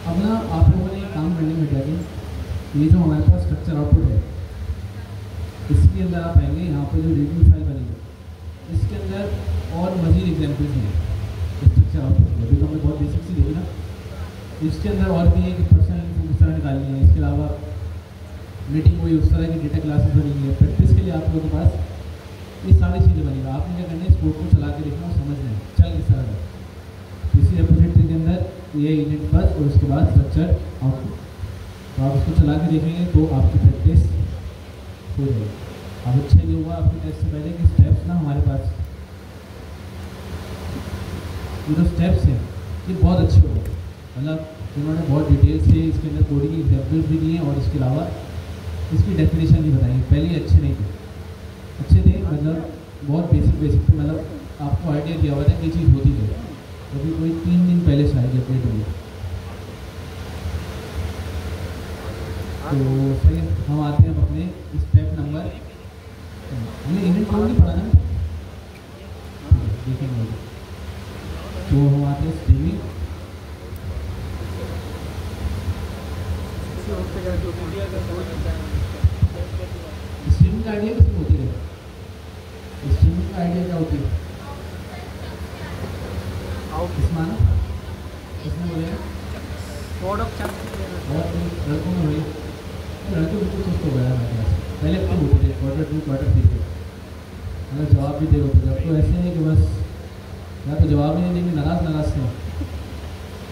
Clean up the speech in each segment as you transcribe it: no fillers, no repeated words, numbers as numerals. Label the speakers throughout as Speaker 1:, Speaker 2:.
Speaker 1: अब ना आप लोगों ने एक काम करने में क्या कि ये जो हमारे पास स्ट्रक्चर आउटपुट है, इसके अंदर आप आएंगे, यहाँ पर जो रीडिंग फाइल बनी है इसके अंदर और मज़ीद एग्जाम्पल्स हैं स्ट्रक्चर आउटपुट में। अभी तो हमने बहुत बेसिक सी देखी ना, इसके अंदर और भी है कि पर्सनल इन्फो किस तरह निकालनी है। इसके अलावा मीटिंग हुई उस तरह की डेटा क्लासेस बनी है। प्रैक्टिस के लिए आप लोगों के पास ये सारी चीज़ें बनी है। आपने क्या करना है, इस कोड को चला के देखना और समझना है चल किस तरह का। इसी रेपोजिटरी के अंदर ये यूनिट फर्स्ट और उसके बाद स्ट्रक्चर आउटपुट, तो आप उसको चला के देखेंगे तो आपकी प्रैक्टिस हो जाएगी। अब अच्छा ये हुआ आपके टेस्ट से पहले कि स्टेप्स ना हमारे पास ये जो स्टेप्स हैं ये बहुत अच्छे हो गए, मतलब इन्होंने बहुत डिटेल से इसके अंदर कोडिंग की एग्जाम्पल्स भी दिए और इसके अलावा इसकी डेफिनेशन भी बताई। पहले अच्छे नहीं थे, अच्छे थे मतलब बहुत बेसिक थे, मतलब आपको आइडिया दिया हुआ था कि चीज़ होती है। अभी कोई 3 दिन पहले शायद अपडेट हुई। तो सही, हम आते हैं अपने स्टेप नंबर, हमने इवेंट कोड नहीं पढ़ा ना, देखेंगे। तो हम आते हैं स्ट्रीमिंग। स्ट्रीमिंग का आइडिया किसको होती है? स्ट्रीमिंग का आइडिया क्या होती है? माना इसमें बोलेगा लड़कों में हुई, लड़के बिल्कुल सुस्त हो गया है। पहले क्यों होते थे क्वार्टर 2 क्वार्टर 3 के, मतलब जवाब भी दे होते थे। अब तो ऐसे है कि बस या तो जवाब ही नहीं देंगे, नाराज से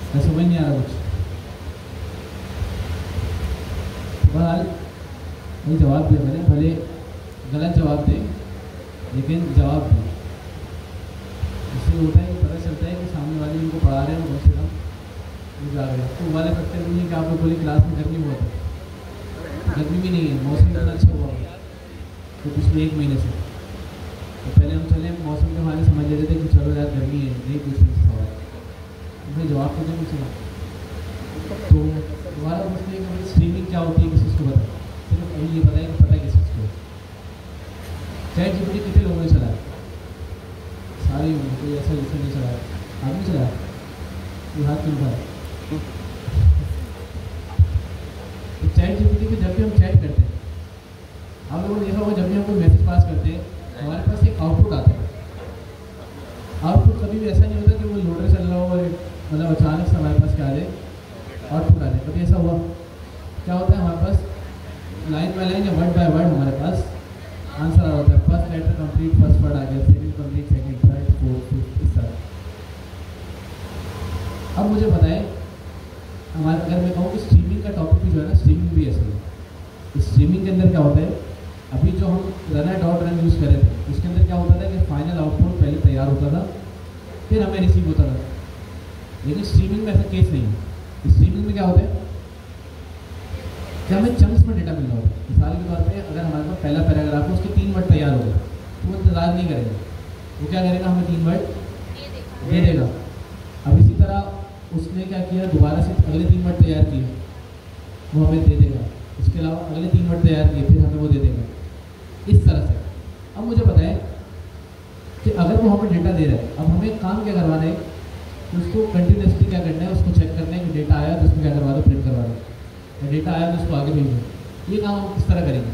Speaker 1: ऐसा समझ नहीं आ रहा कुछ। बहरहाल वही जवाब दिया मैंने, भले गलत जवाब दें लेकिन जवाब दें। इससे होता है कि पता चलता है कि सामने वाले इनको पढ़ा रहे हैं, कम से कम जा रहे हैं। तो वाले करते नहीं है कि आप लोग बोले क्लास में गर्मी हुआ था, गर्मी भी नहीं है, मौसम इतना अच्छा हुआ तो पिछले 1 महीने से। तो पहले हम चले मौसम के बारे समझ लेते थे कि चलो यार गर्मी है, नहीं पूछने से सवाल, भाई जवाब तो नहीं पूछेगा। तो दोबारा पूछते हैं कि स्ट्रीमिंग क्या होती है, किसी चीज़ को पता, सिर्फ अभी ये पता है कि पता किस चीज़ को। चैट जीपीटी कितने लोगों ने चलाया? सारे होंगे, कोई ऐसा जैसे नहीं चलाया, आदमी चलाया, ये हाथ क्यों उठाया? तो चैट जीपीटी पे जब भी हम चैट करते हैं, आप लोगों ने देखा होगा जब भी हम कोई मैसेज पास करते हैं हमारे पास एक आउटपुट आता है। आउटपुट कभी भी ऐसा नहीं होता कि वो लोडर चल रहा हो और मतलब अचानक से हमारे पास क्या आ जाए, आउटपुट आ जाए। कभी ऐसा हुआ? क्या होता है हमारे पास लाइन बाय लाइन या वर्ड बाय वर्ड हमारे पास आंसर आ होता है। First letter complete, first word आ गया, second complete, second, third, fourth, fifth, इस तरह। अब मुझे बताएं, हमारे अगर मैं कहूँ कि स्ट्रीमिंग का टॉपिक भी जो है ना, स्ट्रीमिंग भी ऐसा है। स्ट्रीमिंग के अंदर क्या होता है, अभी जो हम रनर डॉट रन यूज़ कर रहे थे उसके अंदर क्या होता था कि फाइनल आउटपुट पहले तैयार होता था फिर हमें रिसीव होता था। लेकिन स्ट्रीमिंग में ऐसा केस नहीं है। स्ट्रीमिंग में क्या होता है कि हमें चंक्स में डेटा मिल रहा होता है। मिसाल के तौर पे अगर हमारे पास पहला पैराग्राफ है, उसके 3 वर्ड तैयार हो गए तो वो इंतजार नहीं करेगा, वो क्या करेगा, हमें 3 वर्ड दे देगा। अब इसी तरह उसने क्या किया, दोबारा से अगले 3 वर्ड तैयार किए, वो हमें दे देगा। उसके अलावा अगले 3 वर्ड तैयार किए, फिर हमें वो दे देगा, इस तरह से। अब मुझे बताएं कि अगर वो हमें डेटा दे रहा है, अब हमें काम क्या करवाना है, उसको कंटिन्यूसली क्या करना है, उसको चेक करना है कि डेटा आया तो उसको क्या करवा दो, प्रिंट करवा दो, या डेटा आया तो उसको आगे भेजो। ये काम हम किस तरह करेंगे?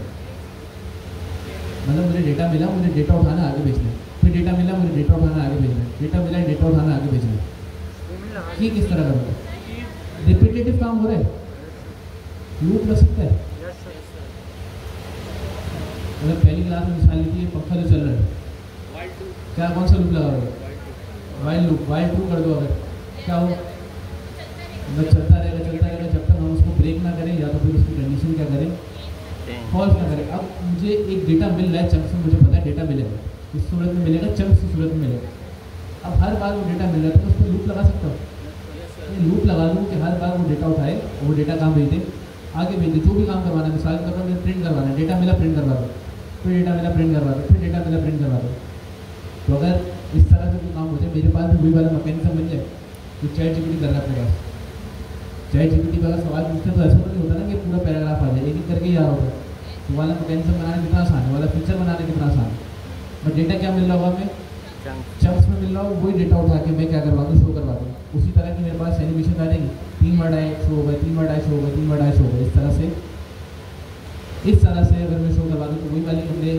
Speaker 1: मतलब मुझे डेटा मिला, मुझे डेटा उठाना आगे भेजना है, फिर डेटा मिला, मुझे डेटा उठाना आगे भेजना है, डेटा मिला, डेटा उठाना आगे भेजना है। ये किस तरह करोगे? रिपीटेटिव काम हो रहा है, लूप लग सकता है। मतलब पहली क्लास में मिसाल लीजिए, पंखा जो चल रहा है, क्या कौन सा लूप लगा रहे हो? वाइल लूप, वाइल ट्रू कर दो। अगर क्या हो, बस चलता रहेगा जब तक हम उसको ब्रेक ना करें, या तो फिर उसकी कंडीशन क्या करें, फॉल्स ना करें। अब मुझे एक डेटा मिल रहा है चंक्स में, मुझे पता है डेटा मिलेगा, इस सूरत में मिलेगा, चंक्स की सूरत में मिलेगा। अब हर बार वो डेटा मिल रहा है तो मैं उस पर लूप लगा सकता हूँ। मैं लूप लगा दूँ कि हर बार वो डेटा उठाए और वो डेटा कहाँ भेज दे, आगे भेज दे, जो भी काम करवाना है। मिसाल के तौर पर मुझे प्रिंट करवाना है, डेटा मिला, प्रिंट करवा दो, फिर डेटा मिला, प्रिंट करवा दो, फिर डेटा मिला, प्रिंट करवा दो। तो अगर इस तरह से कोई काम हो जाए, मेरे पास भी वही वाला मैकेनिज्म बन जाए तो चैट जीपीटी कर रहा है अपने पास। चैट जीपीटी पर अगर सवाल पूछते तो ऐसा तो नहीं होता ना कि पूरा पैराग्राफ आ जाए, एक एक करके ही आ रहा होगा। तो वाला मैकेनिज्म बनाना कितना आसान है, वाला फीचर बनाना कितना आसान है। बट डेटा क्या मिल रहा होगा हमें, चंक्स में मिल रहा हो, वही डेटा उठा के मैं क्या करवा दूँ, शो करवा दूँ। उसी तरह की मेरे पास एनिमेशन आ जाएगी, 3 वर्ड आए शो हो गए, 3 वर्ड आए शो हो गए, 3 वर्ड आए शो हो गए। इस तरह से अगर मैं शो करवा दूँ तो वही वाली हमने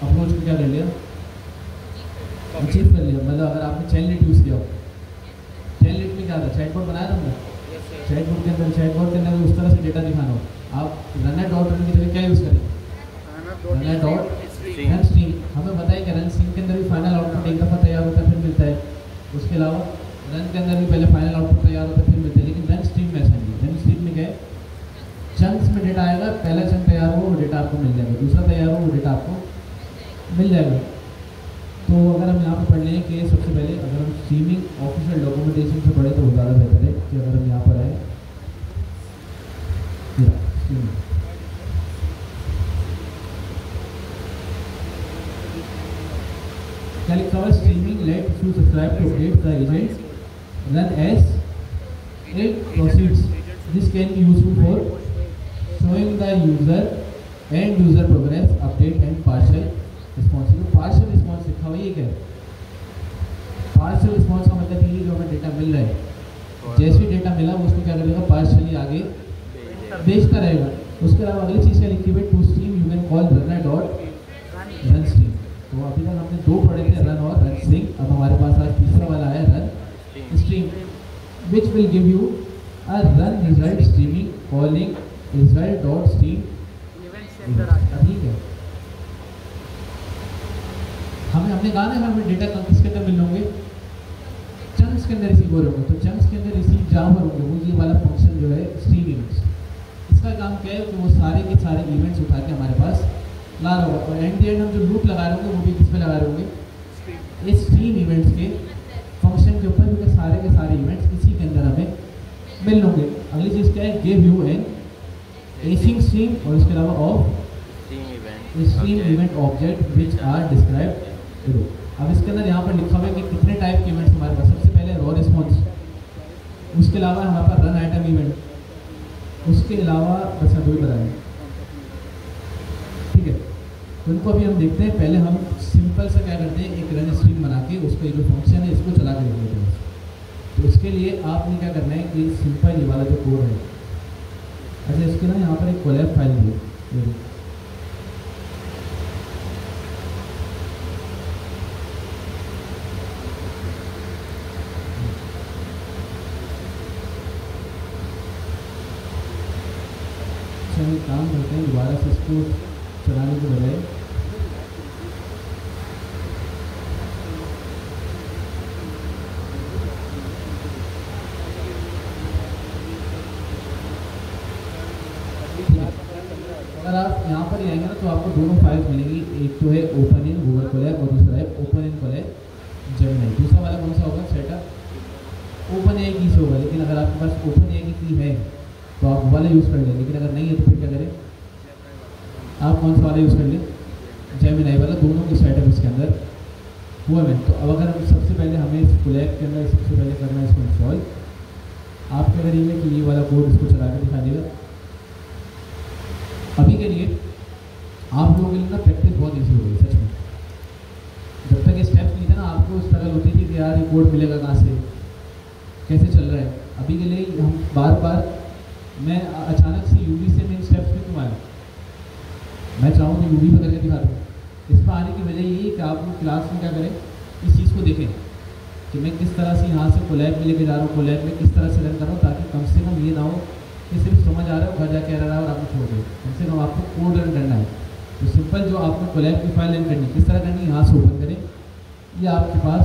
Speaker 1: अप्रोच को क्या कर लिया, अचीव कर लिया। मतलब अगर आपने चैटबॉट यूज़ किया हो, चैटबॉट में क्या था, चैटबॉट बनाया था हमने, चैटबॉट के अंदर उस तरह से डेटा दिखाना हो, आप रनर डॉट रन की जगह क्या यूज़ करें, रनर डॉट रन स्ट्रीम। हमें बताया कि रन स्ट्रीम के अंदर भी फाइनल आउटपुट एक दफ़ा तैयार होता है फिर मिलता है, उसके अलावा रन के अंदर भी पहले फाइनल आउटपुट तैयार होता है फिर मिलता है। लेकिन रन स्ट्रीम में ऐसा नहीं है। रन स्ट्रीम में क्या है, चंक्स में डेटा आएगा, पहला चंक तैयार हो वो डेटा आपको मिल जाएगा, दूसरा तैयार हो वो डेटा आपको मिल जाएगा। तो अगर हम यहाँ पर पढ़ लें कि सबसे पहले अगर हम स्ट्रीमिंग ऑफिशियल डॉक्यूमेंटेशन से पढ़े तो ज़्यादा बेहतर है कि अगर हम यहाँ पर आए क्या लिखा हुआ है, streaming let to subscribe to update the agent run as it proceeds, this can be useful for showing the user and user progress update and partial response। जो partial response लिखा हुआ है ये क्या है, partial response का मतलब ये जो हमें डेटा मिल रहा है, जैसे डेटा मिला वो उसको क्या करेगा, partially आगे भेजता रहेगा। उसके अलावा अगली चीज़ क्या लिखी हुई है, to stream you can call runner dot run stream. तो अभी तक हमने 2 पढ़े थे, रन और रन स्ट्रीम। अब हमारे पास आज तीसरा वाला है run stream, which will give you a run result streaming calling result dot stream. ठीक है, हमने कहा ना हमें डेटा किसके अंदर मिल होंगे, चंक्स के अंदर रिसीव हो रहे होंगे। तो चंक्स के अंदर रिसीव जहाँ पर होंगे वो ये वाला फंक्शन जो है स्ट्रीम इवेंट्स, इसका काम क्या है कि वो सारे के सारे इवेंट्स उठा के हमारे पास ला रहा होगा। और एंड द एंड हम जो लूप लगा रहे होंगे वो भी किस पे लगा रहे होंगे, इस स्ट्रीम इवेंट्स के फंक्शन के ऊपर, क्योंकि सारे के सारे इवेंट्स इसी के अंदर हमें मिल होंगे। अगली चीज़ क्या है, give you an async stream और इसके अलावा of stream event object which are describe below. अब इसके अंदर यहाँ पर लिखा हुआ है कि कितने टाइप के इवेंट्स हमारे पास, सबसे पहले रॉ रिस्पॉन्स, उसके अलावा हमारे पास रन आइटम इवेंट, उसके अलावा बस दो ही बताएं। ठीक है, तो इनको अभी हम देखते हैं। पहले हम सिंपल सा क्या करते हैं, एक रन स्ट्रीम बना के उसका जो फंक्शन है इसको चला के देख लेते हैं। तो उसके लिए आपने क्या करना है कि सिंपल ये वाला जो कोड है, अच्छा इसके ना यहाँ पर एक कोलैब फाइल है, हम काम करते हैं दोबारा से इसको चलाने के बजाय अगर आप यहाँ पर ही आएंगे ना तो आपको दोनों फाइल्स मिलेंगी, एक तो है ओपन इन गूगल कोलैब और दूसरा है ओपन इन कोलैब जेमिनी। दूसरा वाला कौन सा होगा, सेटअप ओपन ए की से होगा। लेकिन अगर आपके पास ओपन ए की है तो आप वाला यूज़ कर लें, लेकिन अगर नहीं है तो फिर क्या करें, आप कौन सा वाला यूज़ कर लें, जेमिनी वाला। दोनों की सेटअप इसके अंदर हुआ है। तो अब अगर हम सबसे पहले हमें इस कोलैब के अंदर सबसे पहले करना है इसको इंस्टॉल। आप क्या करेंगे कि ये वाला कोड इसको चला के दिखा देगा। अभी के लिए आप लोगों के लिए ना प्रैक्टिस बहुत ईजी हो गई सच में। जब तक ये स्टेप्स नहीं थे ना आपको स्ट्रगल होती थी कि यार ये कोड मिलेगा कहाँ से, कैसे चल रहा है। अभी के लिए हम बार बार, मैं अचानक से यूवी से मैं इन स्टेप्स पे क्यों आया, मैं चाहूँ तो यूवी पर करके दिखा दूँ। इस पर आने की वजह यही है कि आप लोग क्लास में क्या करें, इस चीज़ को देखें कि मैं किस तरह से यहाँ से कोलैब में लेके जा रहा हूँ, कोलैब में किस तरह से रन कर रहा हूँ, ताकि कम से कम ये ना हो कि सिर्फ समझ आ रहा है, घर जाके रहा है और आपको छोड़ दे। कम से कम आपको कोड रन करना है। तो सिंपल जो आपको कोलैब की फाइल रन करनी, किस तरह करनी, यहाँ से ओपन करें, ये आपके पास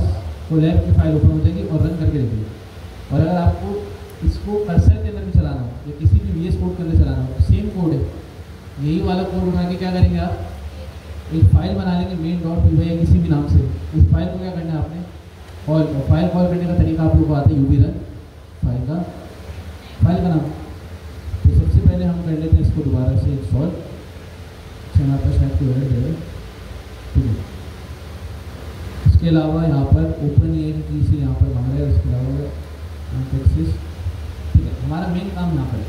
Speaker 1: कोलैब की फाइल ओपन हो जाएगी और रन करके देखिए। और अगर आपको इसको कर्सर के अंदर भी चलाना हो या किसी भी VS कोड के अंदर चलाना हो, सेम कोड है, यही वाला कोड उठा के क्या करेंगे, आप एक फाइल बना लेंगे main.py या किसी भी नाम से। उस फाइल को क्या करना है आपने, और फाइल कॉल करने का तरीका आप लोगों को आता है, UV रन फाइल का नाम। तो सबसे पहले हम कर लेते हैं इसको दोबारा से इंस्टॉल। हमारे शायद कोई ऑर्डर दे, ठीक है। इसके अलावा यहाँ पर ओपन ए की से यहाँ पर मांग रहा है, उसके अलावा टेक्सिस, ठीक है। हमारा मेन काम यहाँ पर है।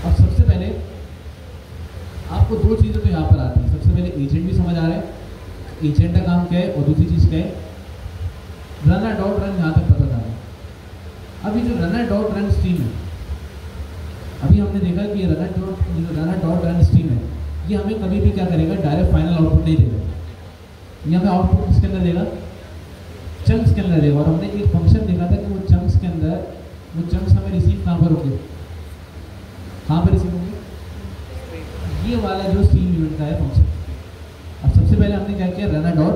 Speaker 1: अब सबसे पहले आपको दो चीज़ें तो यहाँ पर आती हैं। सबसे पहले एजेंट भी समझ आ रहा है, एजेंट का काम क्या है और दूसरी चीज़ क्या है, रनर डॉट रन यहाँ तक पता था। अब ये जो रनर डॉट रन स्ट्रीम है, अभी हमने देखा कि रनर डॉट रन स्ट्रीम है, ये हमें कभी भी क्या करेगा, डायरेक्ट फाइनल आउटपुट नहीं देगा। ये हमें आउटपुट किसके अंदर देगा, चंक्स के अंदर देगा। और हमने एक फंक्शन देखा था कि वो चंक्स के अंदर, वो चंक्स हमें रिसीव कहाँ पर होंगे, कहाँ पर रिसीव होंगे, ये वाला जो स्ट्रीम इवेंट का है फंक्शन। अब सबसे पहले हमने क्या किया, रनर डॉट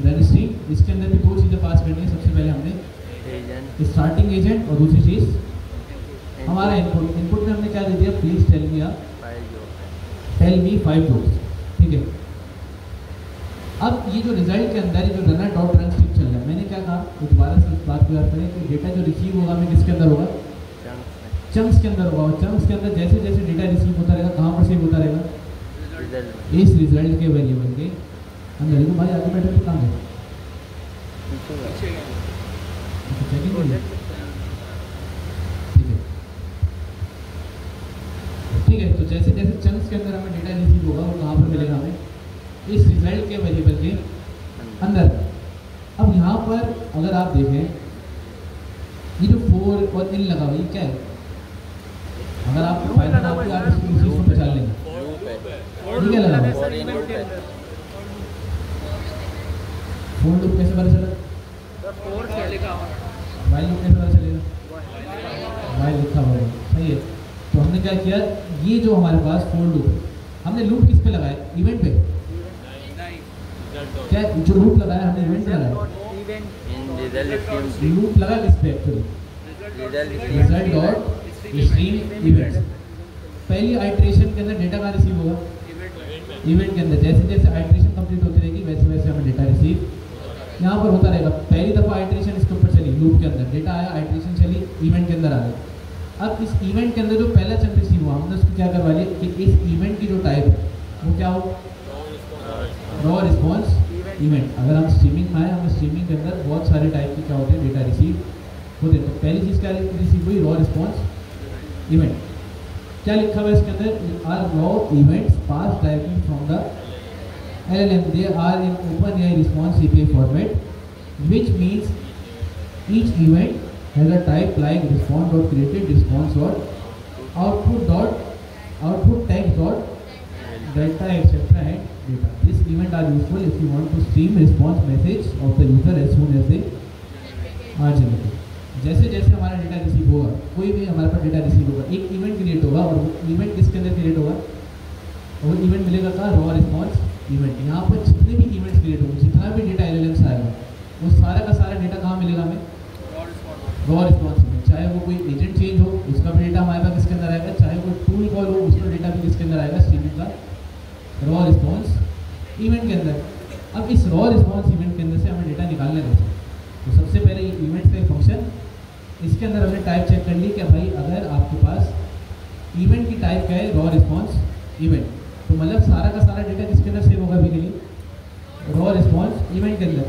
Speaker 1: रन स्ट्रीम, इसके अंदर भी दो चीज़ें पास करनी है। सबसे पहले हमने स्टार्टिंग एजेंट और दूसरी चीज़ हमारा इनपुट। इनपुट में हमने क्या दे दिया, प्लीज टेल मी 5 जोक्स, ठीक है। अब ये जो रिजल्ट के अंदर जो रनर डॉट रन स्ट्रीम चल रहा है, मैंने क्या कहा, तो दोबारा से इस बात को याद करें कि डेटा जो रिसीव होगा हमें किसके अंदर होगा, चंक्स के अंदर होगा। और चंक्स के अंदर जैसे जैसे डेटा रिसीव होता रहेगा, कहाँ पर सेव होता रहेगा, इस रिजल्ट के वेरिएबल के अंदर। देखो भाई आगे बैठे तो कहाँ है, ठीक है। तो जैसे जैसे चंक्स के अंदर हमें डेटा रिसीव होगा वो कहाँ पर मिलेगा, हमें इस रिजल्ट के वेरिएबल के अंदर। अब यहाँ पर अगर आप देखें, ये जो 4 और इन लगा हुआ ये क्या है, अगर आपको फाइनल आप इसको इसी को पहचान लेंगे, ये क्या लगा हुआ, फोर लूप कैसे पता चला, वाइल लूप कैसे पता चलेगा, वाइल लिखा हुआ है, सही है। तो हमने क्या किया, ये जो हमारे पास फोर लूप है, हमने लूप किस पे लगाया, इवेंट पे, क्या जो लूप लगाया हमने इवेंट पे लगाया, लूप लगा किस पे actually, result dot stream events. पहली आइटरेशन के अंदर डेटा कहाँ रिसीव होगा, इवेंट के अंदर। जैसे जैसे आइटरेशन कंप्लीट होती रहेगी वैसे वैसे हमें डेटा रिसीव यहाँ पर होता रहेगा। पहली दफ़ा आइटरेशन इसके ऊपर चली, लूप के अंदर डेटा आया, आइटरेशन चली, इवेंट के अंदर आ गई। अब इस इवेंट के अंदर जो पहला चंक रिसीव हुआ, हमने उसको क्या करवा लिया कि इस इवेंट की जो टाइप है वो क्या हो, रॉ रिस्पॉन्स इवेंट। अगर हम स्ट्रीमिंग में आए, हमें स्ट्रीमिंग के अंदर बहुत सारे टाइप के क्या होते हैं, डेटा रिसीव होते हैं। तो पहली चीज़ क्या रिसीव हुई, रॉ रिस्पॉन्स इवेंट। क्या लिखा हुआ है इसके अंदर, are raw events pass directly from the LLM, they are in OpenAI response API format, which means each event has a type like response.created, response.output text data etc. and data. This event are useful if you want to stream response message of the user as soon as they are generated. जैसे जैसे हमारा data receive होगा, कोई भी हमारे पास data receive होगा, एक event create होगा और वो इवेंट किसके अंदर क्रिएट होगा, और वो इवेंट मिलेगा का रॉ रिस्पॉन्स इवेंट। यहाँ पर जितने भी इवेंट्स क्रिएट होंगे, जितना भी डेटा LLM से आएगा, वो सारा का सारा डेटा कहाँ मिलेगा हमें, रॉ रिस्पॉन्स इवेंट। चाहे वो कोई एजेंट चेंज हो, उसका भी डेटा हमारे पास किसके अंदर आएगा, चाहे कोई टूल कॉल हो, उसका डेटा भी किसके अंदर आएगा, स्ट्रीमिंग का रॉ रिस्पॉन्स इवेंट के अंदर। अब इस रॉ रिस्पॉन्स इवेंट के अंदर से हमें डेटा निकालना है। तो सबसे पहले ये इवेंट का फंक्शन, इसके अंदर हमने टाइप चेक कर ली कि भाई अगर आपके पास इवेंट की टाइप क्या है, रॉ रिस्पॉन्स इवेंट, तो मतलब सारा का सारा डेटा किसके अंदर सेव होगा अभी के लिए, रॉ रिस्पॉन्स इवेंट के अंदर।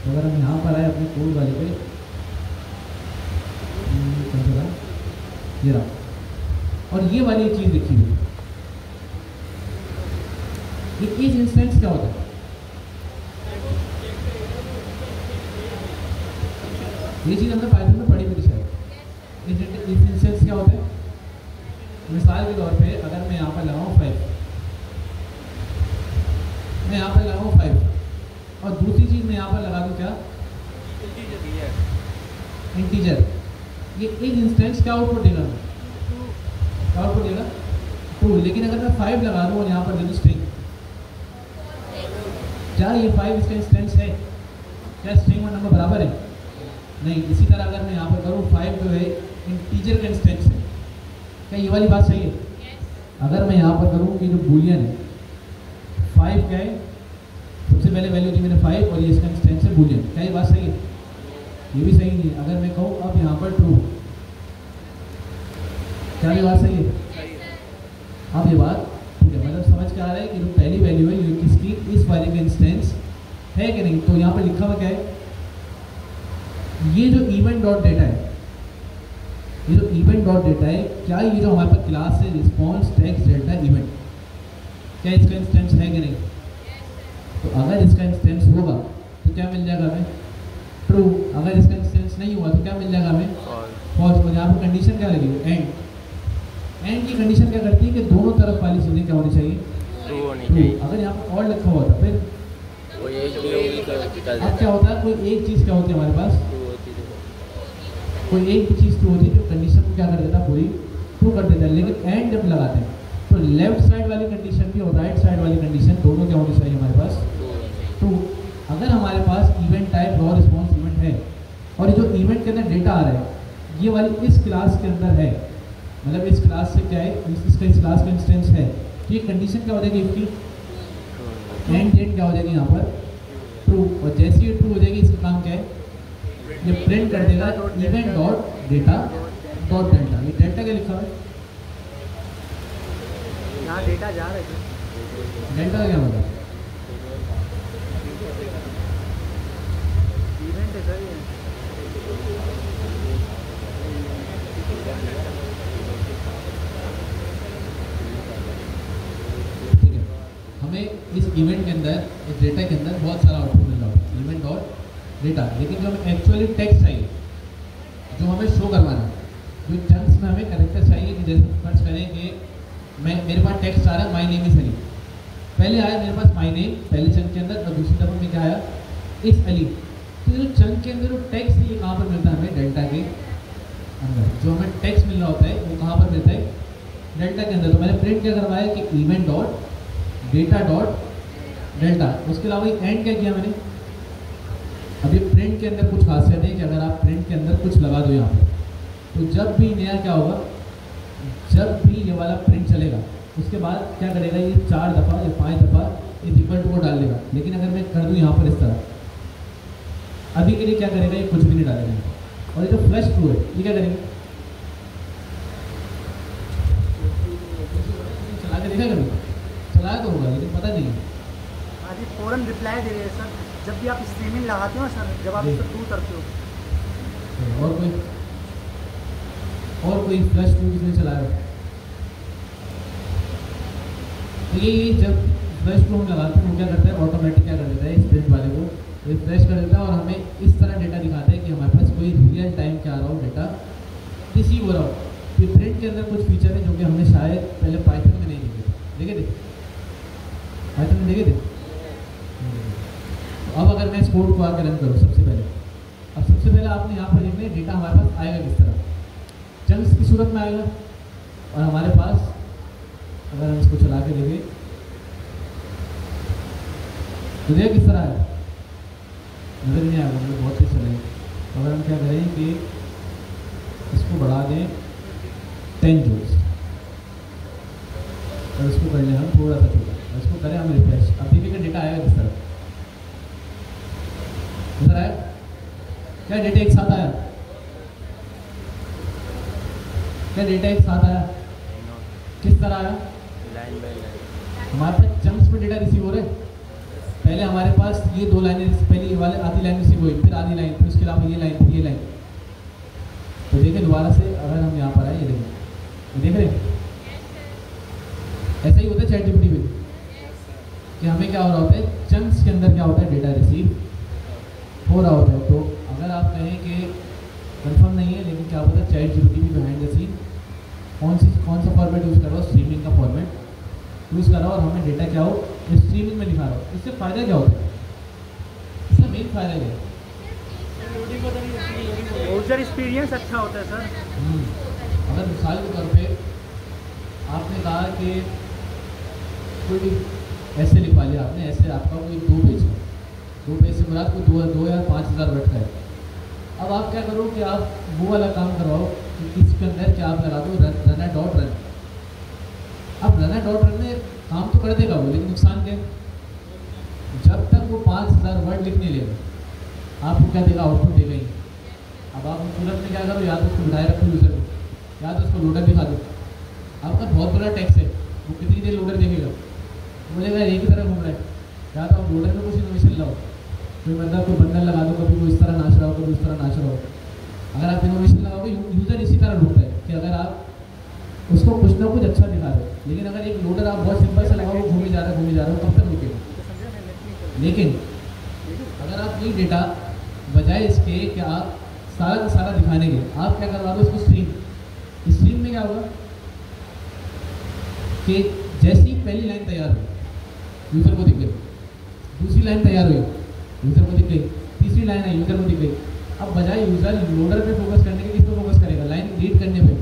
Speaker 1: तो अगर हम यहाँ पर आए अपने कोड वाले पे, ये रहा, और ये वाली चीज़ लिखी हुई, ये इस इंस्टेंस क्या होता है, ये चीज़ हमने पाइथन में पढ़ी हुई शायद। इस इंस्टेंस क्या होता है, मिसाल के तौर पे अगर मैं यहाँ पर लगाऊँ 5, मैं यहाँ पर लगाऊँ 5, और दूसरी चीज़ मैं यहाँ पर लगा दूँ क्या, इंटीजर, ये एक इंस्टेंस क्या आउटपुट देगा, क्या आउटपुट देगा 2। लेकिन अगर मैं 5 लगा दूँ और यहाँ पर दे दूँ स्ट्रिंग, क्या ये 5 इसका इंस्टेंस है, क्या स्ट्रिंग और नंबर बराबर है, नहीं। इसी तरह अगर मैं यहाँ पर करूँ 5 जो है इंटीजर का इंस्टेंस है, क्या ये वाली बात सही है? अगर मैं यहाँ पर करूँ कि जो बूलियन है 5 क्या है, सबसे पहले वैल्यू दी मैंने 5 और ये इसका इंस्टेंस है बूलियन, क्या ये बात सही है? ये भी सही नहीं है। अगर मैं कहूँ अब यहाँ पर ट्रू, क्या ये बात सही है? अब ये बात ठीक है, मतलब समझ के आ रहा है कि जो पहली वैल्यू है ये किसकी, इस वाले का इंस्टेंस है कि नहीं। तो यहाँ पर लिखा हुआ क्या है, ये जो इवेंट डॉट डेटा है, ये जो इवेंट डॉट डेटा है, क्या ये जो हमारे पास क्लास है रिस्पॉन्स टेक्स्ट डेटा इवेंट, क्या इसका इंस्टेंस है कि नहीं? तो अगर इसका इंस्टेंस होगा तो क्या मिल जाएगा हमें, ट्रू। अगर इसका इंस्टेंस नहीं हुआ तो क्या मिल जाएगा हमें, फॉल्स। और यहाँ पर कंडीशन क्या लगेगी, एंड। एंड की कंडीशन क्या करती है कि दोनों तरफ वाली चीज़ें क्या होनी चाहिए,
Speaker 2: ट्रू होनी चाहिए।
Speaker 1: अगर यहाँ पर और लिखा हुआ था फिर
Speaker 2: कोई एक भी होगी तो निकल
Speaker 1: अब क्या होता है, कोई एक चीज़ क्या होती है हमारे पास,
Speaker 2: ट्रू होती है।
Speaker 1: कोई एक भी चीज़ ट्रू होती है जो कंडीशन को क्या कर देता है, पूरी ट्रू कर देता है। लेकिन एंड जब लगाते हैं तो लेफ्ट साइड वाली कंडीशन भी और राइट साइड वाली कंडीशन दोनों क्या होनी चाहिए हमारे पास, ट्रू। अगर हमारे पास event type raw response event है और ये जो इवेंट के अंदर डेटा आ रहा है ये वाली इस क्लास के अंदर है, मतलब इस क्लास से क्या है, इसका इस क्लास का इंस्टेंस है, तो ये कंडीशन क्या हो जाएगी इसकी, एंड क्या हो जाएगी यहाँ पर, ट्रू। और जैसे ये ट्रू हो जाएगी इसका काम क्या है, ये प्रिंट कर देगा event dot data dot delta. ये डेल्टा क्या लिखा है,
Speaker 3: यहाँ डेटा जा रहा है,
Speaker 1: डेल्टा का क्या मतलब,
Speaker 3: इवेंट है सर ये।
Speaker 1: ठीक है। हमें इस इवेंट के अंदर, इस डेटा के अंदर बहुत सारा आउटपुट मिल रहा है, इवेंट डॉट डेटा। लेकिन जो हमें एक्चुअली टेक्स्ट चाहिए, जो हमें शो करवाना है, जो चंक्स में हमें कैरेक्टर चाहिए, कि जैसे फर्ज करें कि मेरे पास टेक्स्ट आ रहा है माई नेम इज अली। पहले आया मेरे पास माई नेम पहले चंक के अंदर, और दूसरी दफ़ा में क्या आया, इस अली। तो जो चंक के अंदर जो टेक्स्ट ये कहाँ पर मिलता है हमें, डेल्टा के अंदर। जो हमें टेक्स्ट मिल रहा होता है वो कहाँ पर मिलता है, डेल्टा के अंदर। तो मैंने प्रिंट क्या करवाया कि event dot data dot delta. उसके अलावा एंड क्या किया मैंने, अब ये प्रिंट के अंदर कुछ खासियत है कि अगर आप प्रिंट के अंदर कुछ लगा दो यहाँ पर, तो जब भी नया क्या होगा, जब भी ये वाला प्रिंट चलेगा उसके बाद क्या करेगा, ये 4 दफ़ा या 5 दफ़ा इस इक्वल टू को डाल देगा। लेकिन अगर मैं कर दूँ यहाँ पर इस तरह, अभी के लिए क्या करेगा, ये कुछ भी नहीं डालेगा। और ये जो फ्लैश ट्रू है ये क्या करेगा, चला के देखा कभी, चलाया तो होगा लेकिन पता नहीं है।
Speaker 3: हाँ जी, फ़ौरन रिप्लाई दे रहे हैं सर। जब भी आप स्ट्रीमिंग लगाते हो ना सर, जब आप इसको ट्रू करते हो।
Speaker 1: और कोई फ्लैश ट्रू किसने चलाया, तो ये जब फ्लैश ट्रू हम लगाते हैं वो क्या करता है, ऑटोमेटिक क्या कर देता है, इस प्रिंट वाले को रिफ्रेश कर देता है और हमें इस तरह डेटा दिखाता है कि हमारे पास कोई रियल टाइम क्या आ रहा हो, डेटा रिसीव हो रहा हो। ये प्रिंट के अंदर कुछ फीचर है जो कि हमने शायद पहले पाइथन में नहीं देखे थे, पाइथन में देखे थे। तो अब अगर मैं इस कोड को आकर रन करूँ सबसे पहले, अब सबसे पहले आपने यहाँ पर देखना है डेटा हमारे पास आएगा किस तरह, चंक्स की सूरत में आएगा। और हमारे पास अगर हम इसको चला के देखें तो देखिए किस तरह है, नजर नहीं आएगा, मतलब बहुत ही चलेगा। अगर हम क्या करें कि इसको बढ़ा दें 10 जूल्स और इसको कर लें हम थोड़ा सा छोटा, और इसको करें हम रिफ्रेश। अब देखिए डेटा आएगा किस तरह, नजर आया क्या, डेटा एक साथ आया, क्या डेटा एक साथ आया, किस तरह आया,
Speaker 2: लाइन बाय लाइन।
Speaker 1: हमारे पास चंक्स में डेटा रिसीव हो रहे हैं। पहले हमारे पास ये 2 लाइनें, पहले वाले आधी लाइन रिसीव हुई, फिर आधी लाइन, फिर उसके अलावा ये लाइन, फिर ये लाइन। तो देखिए दोबारा से अगर हम यहाँ पर आए, ये देखें, ये देख रहे हैं, ऐसा ही होता है चैट जीपीटी में कि हमें क्या हो रहा होता है, चंक्स के अंदर क्या होता है, डेटा रिसीव हो रहा होता है। तो अगर आप कहें कि कंफर्म नहीं है, लेकिन क्या होता है, चैट जीपीटी भी बिहाइंड द सीन कौन सा फॉर्मेट यूज़ कर रहा हो, स्ट्रीमिंग का फॉर्मेट यूज़ कर रहा हो और हमें डेटा क्या हो, स्ट्रीमिंग में दिखा रहा हो। इससे फ़ायदा क्या होता है, इसका मेन फ़ायदा क्या है,
Speaker 3: यूजर एक्सपीरियंस अच्छा होता है सर।
Speaker 1: अगर मिसाल के तौर पे आपने कहा कि कोई भी ऐसे लिखवा लिया आपने, ऐसे आपका कोई 2 पेज है, 2 पेज से मुराद कोई 2 या 5,000 वर्ड का है। अब आप क्या करो कि आप वो वाला काम करवाओ कि इसके अंदर क्या आप लगा दो रन डॉट रन। अब रन डॉट रन में काम तो कर देगा वो, लेकिन नुकसान क्या है, जब तक वो 5,000 वर्ड लिख नहीं लेगा आपको क्या देगा, आउटपुट देगा ही। अब आप तुरंत में क्या करो, या तो उसको बिठाए रखो यूज़र को, या तो उसको लोडर दिखा दो। आपका बहुत बड़ा टैक्स है, वो कितनी देर लोडर देखेगा, बोलेगा एक ही तरह घूम रहा है। या तो आप लोडर में कुछ इनोवेशन लाओ, कोई मतलब कोई बंडल लगा दो, कभी कोई इस तरह नाच रहा हो, कभी उस तरह नाच रहा हो। अगर आप इनोवेशन लगाओगे यूज़र इसी तरह ढूंढता है कि अगर आप उसको कुछ ना कुछ अच्छा दिखा रहे हो। लेकिन अगर एक लोडर आप बहुत सिंपल से लगाओ, घूमे जा रहे हो, कब तक रुकेगा। लेकिन अगर आप वही डेटा बजाय इसके कि आप सारा का सारा दिखाने के, आप क्या करवा दो उसको स्ट्रीम में क्या होगा कि जैसी पहली लाइन तैयार हुई यूज़र को दिख गई, दूसरी लाइन तैयार हुई यूज़र को दिख गई, तीसरी लाइन है यूज़र को दिख गई। अब बजाय यूज़र लोडर पे फोकस करने के किस पे फोकस करेगा, लाइन रीड करने पे।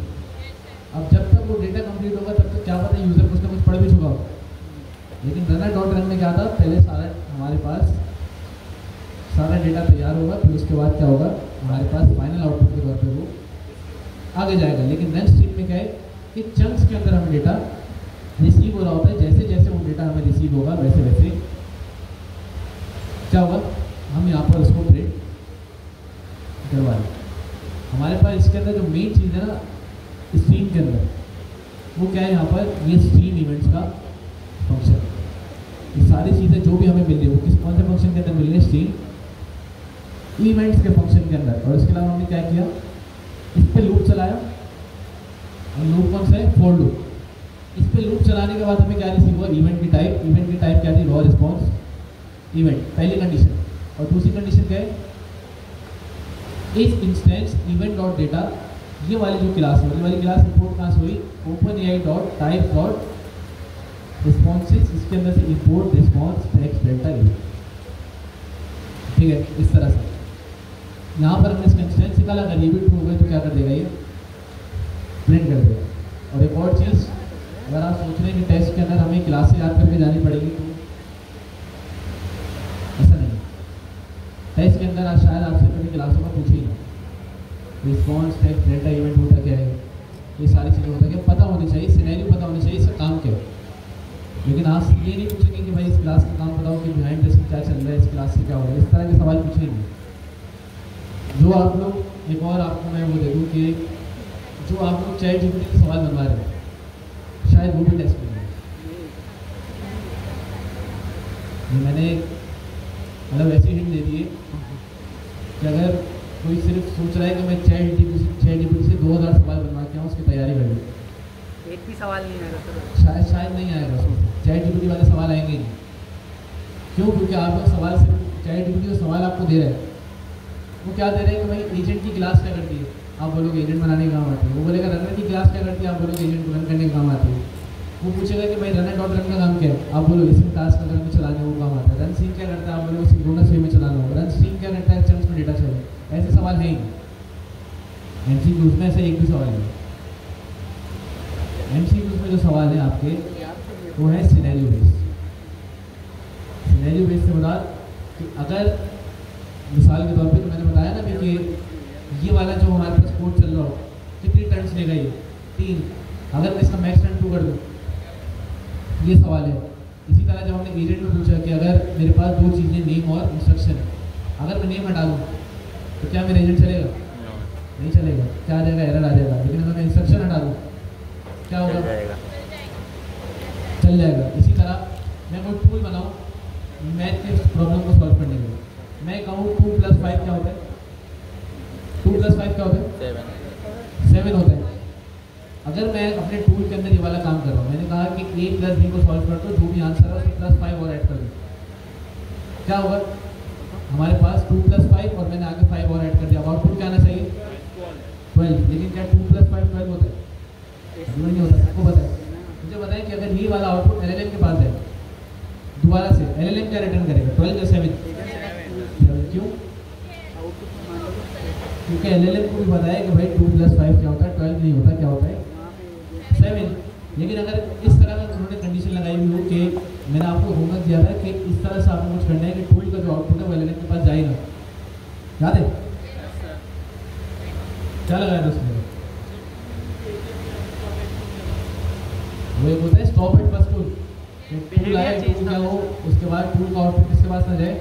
Speaker 1: अब जब तक वो डेटा कंप्लीट होगा तब तक क्या पता है यूज़र कुछ ना कुछ पढ़ भी चुका हो। लेकिन रनर डॉट रन में क्या था, पहले सारा हमारे पास सारा डेटा तैयार होगा, फिर उसके बाद क्या होगा हमारे पास फाइनल आउटपुट के तौर पे वो आगे जाएगा। लेकिन रन स्ट्रीम में क्या है कि चंक्स के अंदर हमें डेटा रिसीव हो रहा होता है, जैसे जैसे वो डेटा हमें रिसीव होगा वैसे वैसे क्या होगा, हम यहाँ पर उसको प्रिंट करवा लें। हमारे पास इसके अंदर जो मेन चीज़ है ना स्ट्रीम के अंदर, वो क्या है, यहाँ पर ये स्ट्रीम इवेंट्स का फंक्शन। ये सारी चीज़ें जो भी हमें मिल रही है वो किस कौन से फंक्शन के अंदर मिल रही है, स्ट्रीम इवेंट्स के फंक्शन के अंदर। और इसके अलावा हमने क्या किया, इस पर लूप चलाया, और लूप कौन सा है, फॉर लूप। इस पर लूप चलाने के बाद हमें क्या रिसीव हुआ, इवेंट की टाइप क्या थी, रॉ रिस्पॉन्स इवेंट, पहली कंडीशन। और दूसरी कंडीशन क्या है, इस इंस्टेंस इवेंट डॉट डेटा, ये वाली जो क्लास है, ये वाली क्लास इंपोर्ट कहाँ से हुई, open dot type dot responses, इसके अंदर से import response text delta event. ठीक है, इस तरह से यहाँ पर हमने इसका इंस्टेंस निकाला, अगर ये भी ट्रू हो गए तो क्या कर देगा, ये प्रिंट कर देगा। और एक और चीज़, अगर आप सोच रहे हैं कि टेस्ट के अंदर हमें क्लासें याद करके जानी पड़ेगी, तो ऐसा नहीं। टेस्ट के अंदर आज शायद आपसे कभी क्लासों का पूछे ही नहीं, रिस्पॉन्स टेक्स्ट डेल्टा इवेंट होता क्या है, ये सारी चीज़ें होता क्या, पता होनी चाहिए, सिनेरियो पता होनी चाहिए, इसका काम क्या है। लेकिन आप ये नहीं पूछेंगे कि भाई इस क्लास का काम बताओ कि बिहाइंड द सीन क्या चल रहा है, इस क्लास से क्या हो रहा है, इस तरह के सवाल पूछेंगे। जो आप लोग, एक और आपको मैं वो दे दूँ कि जो आप लोग चैट जीपीटी के सवाल बनवा रहे हैं, शायद वो भी टेस्ट में है। मैंने मतलब ऐसी हिंट दे दी है कि अगर कोई सिर्फ सोच रहा है कि मैं चैट जीपीटी से 2000 सवाल बनवा के आऊँ, उसकी तैयारी कर लूँ,
Speaker 3: एक भी सवाल नहीं आएगा सर,
Speaker 1: शायद नहीं आएगा उसमें, चैट जीपीटी वाले सवाल आएंगे नहीं। क्यों? क्योंकि आप लोग सवाल सिर्फ चैट जीपीटी जो सवाल आपको दे रहे हैं वो क्या दे रहे हैं कि भाई एजेंट की क्लास क्या करती है, आप बोलोगे एजेंट बनाने का काम आती है। वो बोलेगा रनर की क्लास क्या करती है, आप बोलोगे एजेंट रन करने का काम आती है। वो पूछेगा कि भाई रनर डॉट रन का काम क्या है, आप बोलोगे इसी टास्क अगर में चलाने वो काम आता है। रन स्ट्रीम क्या करता है, आप बोलोगे सिंक्रोनस वे में चलाना होगा। रन स्ट्रीम क्या करता है, चंक्स में डेटा चले। ऐसे सवाल है ही एमसीक्यूज में, ऐसे एक भी सवाल नहीं। एमसीक्यूज में जो सवाल है आपके वो है सिनेरियो बेस्ड। सिनेरियो बेस्ड से बता कि अगर मिसाल के तौर पे तो मैंने बताया ना कि ये वाला जो हमारे पास कोड चल रहा हो कितनी टर्न्स लेगा, ये 3, अगर मैं इसका मैक्स टर्न 2 कर दूँ, ये सवाल है। इसी तरह जब हमने एजेंट में पूछा कि अगर मेरे पास 2 चीज़ें नेम और इंस्ट्रक्शन, अगर मैं नेम हटा दूँ तो क्या मेरा एजेंट चलेगा, नहीं चलेगा, क्या आ जाएगा, एरर आ जाएगा। लेकिन अगर मैं इंस्ट्रक्शन हटा दूँ क्या होगा, चल जाएगा। इसी तरह मैं कोई टूल बनाऊँ मैथ के प्रॉब्लम को सॉल्व करने के लिए, मैं कहूँ 2 + 5 क्या होता है, 2 + 5 क्या होता है, 7 होता है। अगर मैं अपने टूल के अंदर ये वाला काम कर रहा हूँ, मैंने कहा कि a + b को सॉल्व कर दो, जो भी आंसर है उसमें +5 और ऐड कर दो, क्या होगा, हमारे पास 2 + 5 और मैंने आगे 5 और ऐड कर दिया, आउटपुट क्या आना चाहिए 12। लेकिन क्या 2 + 5 12 होता है, नहीं होता। सबको पता है, मुझे बताएं कि अगर ये वाला आउटपुट एलएलएम के पास है, दोबारा से एलएलएम क्या रिटर्न करेगा, 12 या 7? क्यों? क्योंकि एलएलएम को भी पता है कि भाई 2 + 5 क्या होता है, 12 नहीं होता, क्या होता है 7। लेकिन अगर इस तरह का उन्होंने कंडीशन लगाई हुई हो कि मैंने आपको होमवर्क दिया था कि इस तरह से आपको कुछ करना है कि टूल का जो आउटपुट है वो एलएलएम के पास जाएगा, याद है क्या लगाया था उसने, वो एक होता है stop at first tool, tool आया टूल क्या हो, उसके बाद टूल का आउटपुट किसके पास ना जाए,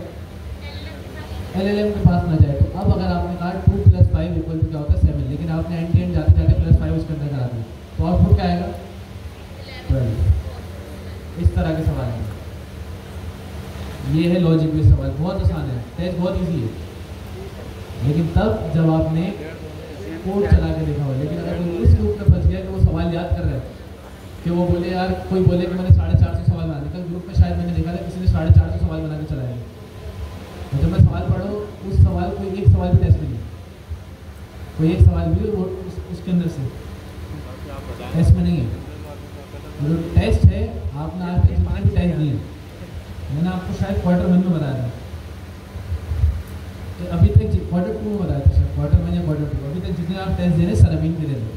Speaker 1: एलएलएम के पास ना जाए। तो अब अगर आपने कहा 2 + 5 = क्या होता है 7, लेकिन आपने एंड जाते जाते +5 उसके अंदर करा दिया, तो आउटपुट क्या आएगा 12। इस तरह के सवाल हैं, ये है लॉजिक बेस्ड सवाल, बहुत आसान है, टेस्ट बहुत ईजी है, लेकिन तब जब आपने कोड चला के देखा हो। लेकिन अगर कोई इस ग्रुप में फंस गया कि वो सवाल याद कर रहा है, कि वो बोले यार, कोई बोले कि मैंने 450 सवाल बना दिए, कल ग्रुप में शायद मैंने देखा था किसी ने 450 सवाल बना के चलाया, कोई एक सवाल भी वो उसके अंदर से टेस्ट में नहीं है। जो टेस्ट है आपने आज तक जितने भी टेस्ट दिए, मैंने आपको शायद क्वार्टर 1 में बताया था, तो अभी तक क्वार्टर 2 में बताया था, शायद क्वार्टर 1 या क्वार्टर 2, अभी तक जितने आप टेस्ट दे रहे सर अभी के दे रहे,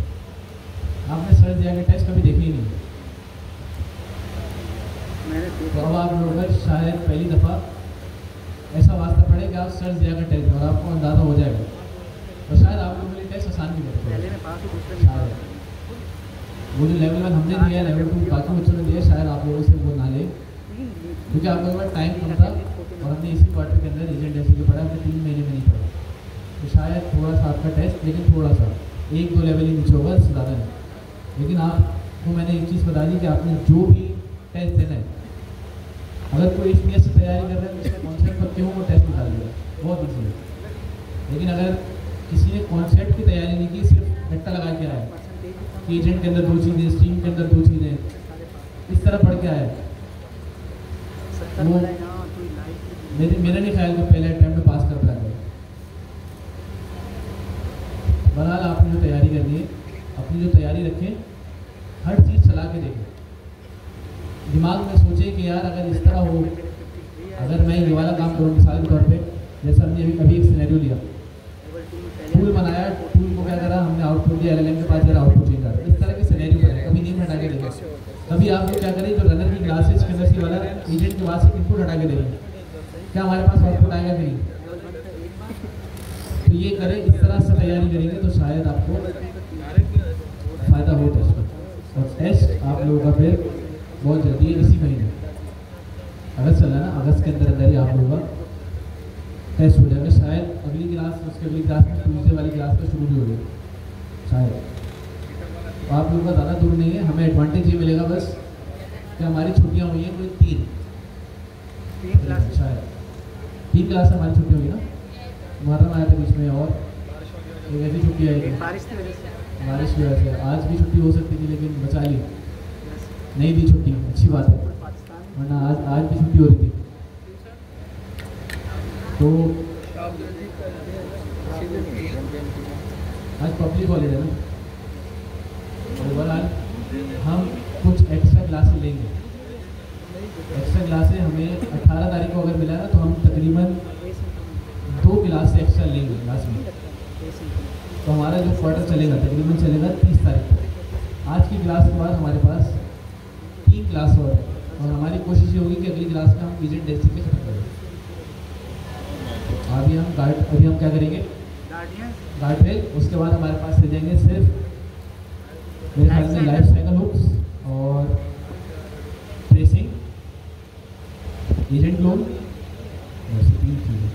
Speaker 1: आपने सर दिया के टेस्ट कभी देखे ही नहीं। तो अब आप लोगों का शायद पहली दफ़ा ऐसा वास्ता पड़े कि आप सर्च दिया का टेस्ट और आपको अंदाज़ा हो जाएगा, और शायद आप लोगों के लिए टेस्ट आसान भी पड़ेगा। शायद वो जो लेवल 1 हमने दिया है, लेवल 2 बाकी बच्चों ने दिया, शायद आप लोगों से वो ना ले, क्योंकि आप लोगों का टाइम कम था और हमने इसी क्वार्टर के अंदर एजेंट ऐसे के पढ़ा, हमने 3 महीने में नहीं पढ़ा, तो शायद थोड़ा सा आपका टेस्ट, लेकिन थोड़ा सा 1-2 लेवल ही नीचे होगा, इससे ज़्यादा नहीं। लेकिन आपको मैंने एक चीज़ बता दी कि आपने जो भी टेस्ट देना है, अगर कोई इस नियत से तैयारी कर रहा है तो उसका कॉन्सेप्ट पर क्यों वो टेस्ट निकाल दिया, बहुत ईजी है। लेकिन अगर किसी ने कॉन्सेप्ट की तैयारी नहीं की, सिर्फ रट्टा लगा के आया कि एजेंट के अंदर 2 चीज़ें, स्ट्रीम के अंदर 2 चीज़ें, इस तरह पढ़ के आया, वो मेरा नहीं ख्याल कि पहले अटैम्प्ट में पास कर पाएगा। बहरहाल आपने जो तैयारी करनी है, अपनी जो तैयारी रखें, हर चीज़ चला के देखें, दिमाग में सोचें कि यार अगर इस तरह हो, अगर मैं ये वाला काम करूँ, मिसाल के तौर पे जैसे हमने अभी एक सिनेरियो लिया, टूल बनाया, टूल को क्या करा हमने, आउटपुट दिया, LLM के पास जरा आउटपुट चेंज करा, इस तरह के सिनेरियो बनाए, कभी नीम हटा के देखें। कभी आप लोग क्या करें, जो रनर की क्लासेस के अंदर वाला एजेंट के बाद से इनपुट हटा के देखें, क्या हमारे पास आउटपुट आएगा कि नहीं। तो ये करें, इस तरह से तैयारी करेंगे तो शायद आपको फ़ायदा हो टेस्ट में। और टेस्ट आप लोगों का फिर बहुत जल्दी है, इसी महीने अगस्त चल रहा है ना, अगस्त के अंदर ही आप लोगों का टेस्ट हो जाएगा, शायद अगली क्लास, उसके अगली क्लास में ट्यूजडे वाली क्लास में शुरू भी हो जाएगी शायद। तो आप लोगों का ज़्यादा दूर नहीं है, हमें एडवांटेज ये मिलेगा बस कि हमारी छुट्टियाँ हुई हैं कोई 3 शायद 3 क्लास हमारी छुट्टी हुई ना, मुहर्रम आया था बीच में, और एक ऐसी छुट्टी आई थी बारिश की वजह से, आज भी छुट्टी हो सकती थी लेकिन बचा ली, नहीं दी छुट्टी, अच्छी बात है, वरना आज भी छुट्टी हो रही थी। तो आज पब्लिक हॉलीडे है ना, ओवरऑल हम कुछ एक्स्ट्रा क्लासेस लेंगे। एक्स्ट्रा क्लासेस हमें 18 तारीख को अगर मिला ना, तो हम तकरीबन 2 क्लास एक्स्ट्रा लेंगे क्लास में, तो हमारा जो क्वार्टर चलेगा तकरीबन चलेगा 30 तारीख तक। आज की क्लास के बाद हमारे पास 3 क्लास और हमारी कोशिश ये होगी कि अगली क्लास में हम एजेंट डेस्क के खत्म करें। अभी हम क्या करेंगे, गार्ड रेल, उसके बाद हमारे पास रह जाएंगे सिर्फ मेरे ख्याल में लाइफ साइकिल हुक्स और ट्रेसिंग, एजेंट लोन, वैसे 3 चीज़ें।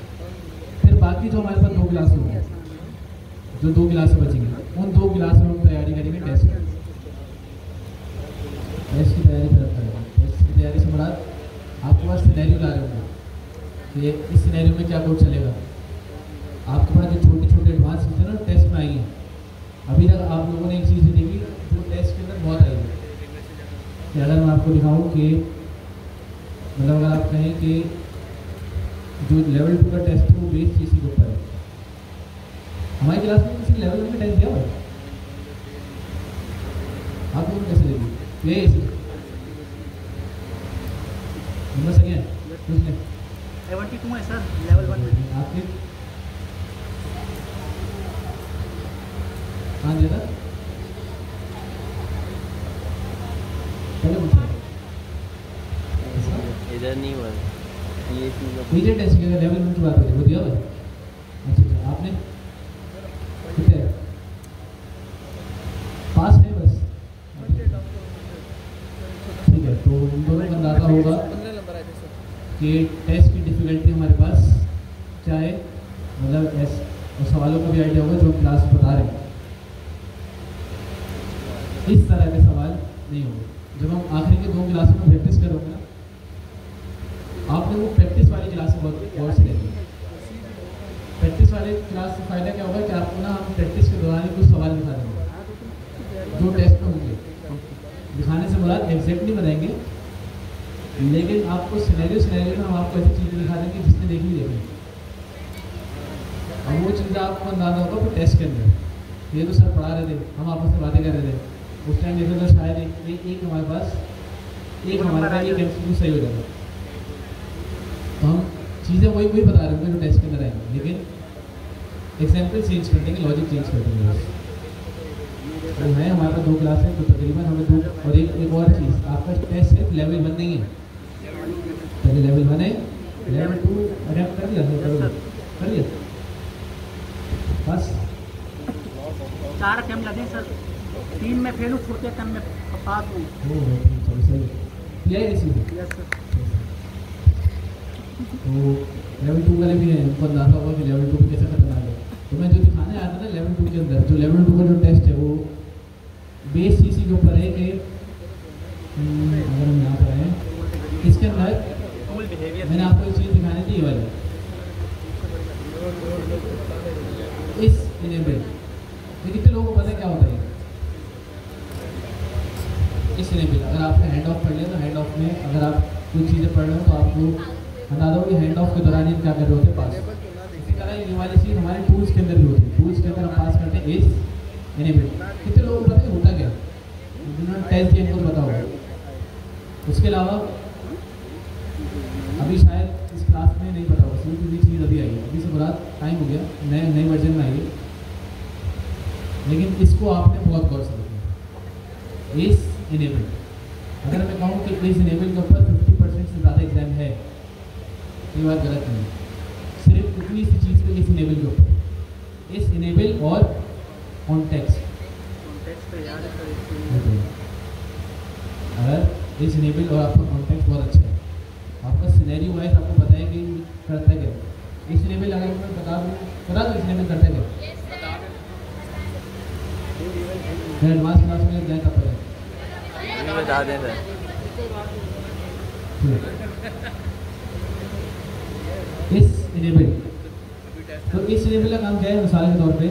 Speaker 1: फिर बाकी जो हमारे पास 2 क्लास होंगे, जो 2 क्लासें बचेंगी, उन 2 क्लास में हम तैयारी करेंगे टेस्ट की तैयारी करेंगे। टेस्ट की तैयारी से मुराद आपके पास सिनेरियो ला रहे होंगे कि इस सिनेरियो में क्या कोड चलेगा। आपके पास जो छोटी छोटी एडवांस चीज़ें ना टेस्ट में आई हैं, अभी तक आप लोगों ने एक चीज़ देखी जो टेस्ट के अंदर बहुत आई है, कि अगर मैं आपको दिखाऊँ कि मतलब अगर आप कहें कि जो लेवल 2 का टेस्ट है वो बेस्ड इसी के ऊपर है। हमारी क्लास में किसी लेवल 1 का टेस्ट दिया हुआ है, आप लोगों ने कैसे देखी ये नंबर सही है, पूछ लें।
Speaker 3: 72 है सर, लेवल 1 में।
Speaker 1: आपके कहाँ दिया था पहले पूछा,
Speaker 2: इधर नहीं हुआ ये
Speaker 1: एजेंट टेस्ट के लेवल 1 की बात करें, वो दिया हुआ है। अच्छा आपने कितने पास है बस, ठीक है। तो उन दोनों का अंदाजा होगा कि टेस्ट की डिफिकल्टी हमारे पास क्या है, मतलब और सवालों का भी आइडिया होगा जो क्लास बता रहे हैं। इस तरह के सवाल नहीं होंगे। जब हम आखिरी के 2 क्लासों में प्रैक्टिस करोगे ना, आपने वो प्रैक्टिस वाली क्लास बहुत गौर से लेनी है। प्रैक्टिस वाले क्लास से फ़ायदा क्या होगा कि आपको ना हम प्रैक्टिस के दौरान ही कुछ सवाल दिखा देंगे जो टेस्ट में होंगे। दिखाने से मुराद एग्जैक्ट नहीं बनाएंगे, लेकिन आपको सिनेरियो में हम आपको ऐसी चीज़ें दिखा देंगे जिसने देखी। अब वो चीज़ें आपको अंदाजा होगा फिर टेस्ट के अंदर ये तो सर पढ़ा रहे थे, हम आपस में बातें कर रहे थे, उस टाइम देखो तो शायद एक हमारे पास एक एमसीक्यू सही हो जाएगा। तो हम चीज़ें वही बता रहे होंगे जो टेस्ट के अंदर आएंगे, लेकिन एग्जाम्पल चेंज कर देंगे, लॉजिक चेंज कर देंगे। तो है हमारे पास 2 क्लास है, तो तकरीबन हमें 2 और एक और चीज़, आपका टेस्ट सिर्फ लेवल 1 नहीं है, पहले लेवल 1 है, लेवल 2 अटेम्प्ट कर लिया बस
Speaker 3: 4 अटेम्प्ट लगे सर, 3 में फेल हूँ, छोटे अटेम्प्ट में पास हूँ।
Speaker 1: क्लियर है इसी में।
Speaker 3: Yes sir.
Speaker 1: तो लेवल 2 वाले भी हैं, उनको अंदाजा होगा कि लेवल 2 कैसे खतरनाक है। तो मैं जो दिखाने आया था ना लेवल 2 के अंदर, जो लेवल 2 का जो टेस्ट है वो बेस चीज़ के ऊपर है कि अगर हम यहाँ पर आए इसके अंदर मैंने आपको एक चीज़ दिखानी थी, ये वाली इस इनेबल। ये कितने लोगों को पता है क्या होता है इस इनेबल? अगर आपने हैंड ऑफ पढ़ लिया तो हैंड ऑफ में अगर आप कुछ चीज़ें पढ़ रहे हो तो आपको बता दो कि हैंड ऑफ के दौरान ये क्या कर रहे होते हैं, पास। इसी तरह ये वाली चीज़ हमारे टूल्स के अंदर भी होती है, टूल्स के अंदर हम पास करते हैं इस इनेबल। कितने लोगों को पता है होता क्या, जिन्होंने टेस्ट दिया इनको पता होगा। उसके अलावा अभी शायद इस क्लास में नहीं पता होगा, सीधी चीज़ अभी आई है, अभी से पूरा टाइम हो गया, नए वर्जन में आई है, लेकिन इसको आपने बहुत गौर से देखना। इस इनेबल, अगर मैं कहूँ कि इस इनेबल के ऊपर 50% से ज़्यादा एग्जाम है, ये बात गलत नहीं है। सिर्फ इतनी सी चीज़ पे इस इनेबल के ऊपर, इस इनेबल और कॉन्टेक्स्ट। अगर इस इनेबल और आपका कॉन्टेक्स्ट बहुत अच्छा है, आपका सिनेरियो वाइज आपको पता है कि करता है क्या इस इनेबल, अगर मैं बता दो इस इनेबल करता है क्या, मैं एडवांस क्लास में जाए तब पता
Speaker 2: बता दें सर।
Speaker 1: इस इनेबल, तो इस इनेबल का काम क्या है? मिसाल के तौर पे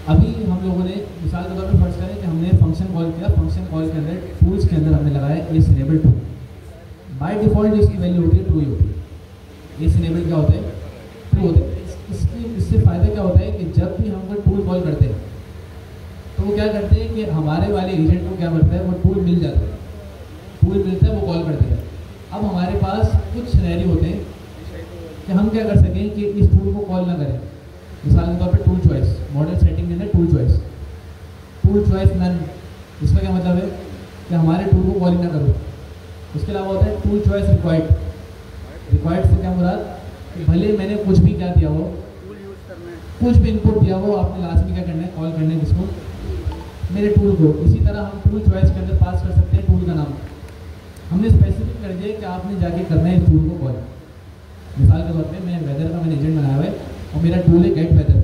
Speaker 1: अभी हम लोगों ने मिसाल के तौर पे फर्ज करें कि हमने फंक्शन कॉल किया, फंक्शन कॉल के अंदर टूल्स के अंदर हमने लगाया इस इनेबल टू। बाय डिफ़ॉल्ट इसकी वैल्यू होती है ट्रू ही होती है। इस इनेबल क्या होता है? ट्रू होता है। इससे फ़ायदा क्या होता है कि जब भी हम कोई टूल कॉल करते हैं तो वो क्या करते हैं कि हमारे वाले एजेंट को क्या करता है, वो टूल मिल जाता है, टूल मिलता है, वो कॉल कर देगा। अब हमारे पास कुछ सिनेरियो होते हैं कि हम क्या कर सकें कि इस टूल को कॉल ना करें। मिसाल के तौर पे टूल चॉइस, मॉडल सेटिंग के अंदर टूल चॉइस नन, इसका क्या मतलब है कि हमारे टूल को कॉल ना करो। उसके अलावा होता है टूल चॉइस रिक्वायर्ड से क्या मुराद कि भले मैंने कुछ भी क्या दिया हो, कुछ भी इनपुट दिया हो, आपने लास्ट में क्या करना है, कॉल करना है किसको, मेरे टूल को। इसी तरह हम टूल चॉइस के अंदर पास कर सकते हैं टूल का नाम, हमने स्पेसिफिक कर दिया कि आपने जाके करना है इस टूल को कॉल। मिसाल के तौर पे मैं वेदर का मैंने एजेंट बनाया हुआ है और मेरा टूल है गेट वेदर।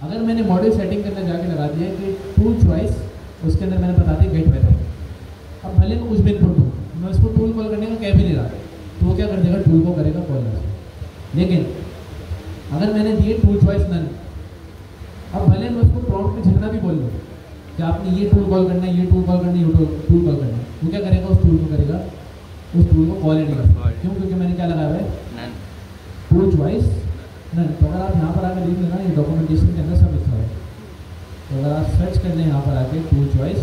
Speaker 1: अगर मैंने मॉडल सेटिंग के अंदर जाके लगा दिया कि टूल चॉइस, उसके अंदर मैंने बता दिया गेट वेदर। अब भले मैं कुछ भी इनपुट दूँ, मैं उसको टूल कॉल करने का कह भी नहीं रहा, तो वो क्या कर देगा, टूल को करेगा कॉल। लेकिन अगर मैंने दिए टूल चॉइस नन, अब भले मैं उसको प्रॉम्प्ट में जितना भी बोल दूँ कि आपने ये टूल कॉल करना है, ये टूल कॉल करना है, ये टूल कॉल करना है, वो क्या करेगा, उस टूल को करेगा, उस टूल को कॉल ही नहीं करेगा। क्यों? क्योंकि मैंने क्या लगाया है, टूल चॉइस नन। तो अगर आप यहाँ पर आकर देख लेना, ये डॉक्यूमेंटेशन के अंदर सब लिखा है। तो अगर आप सर्च कर लें यहाँ पर आके tool choice,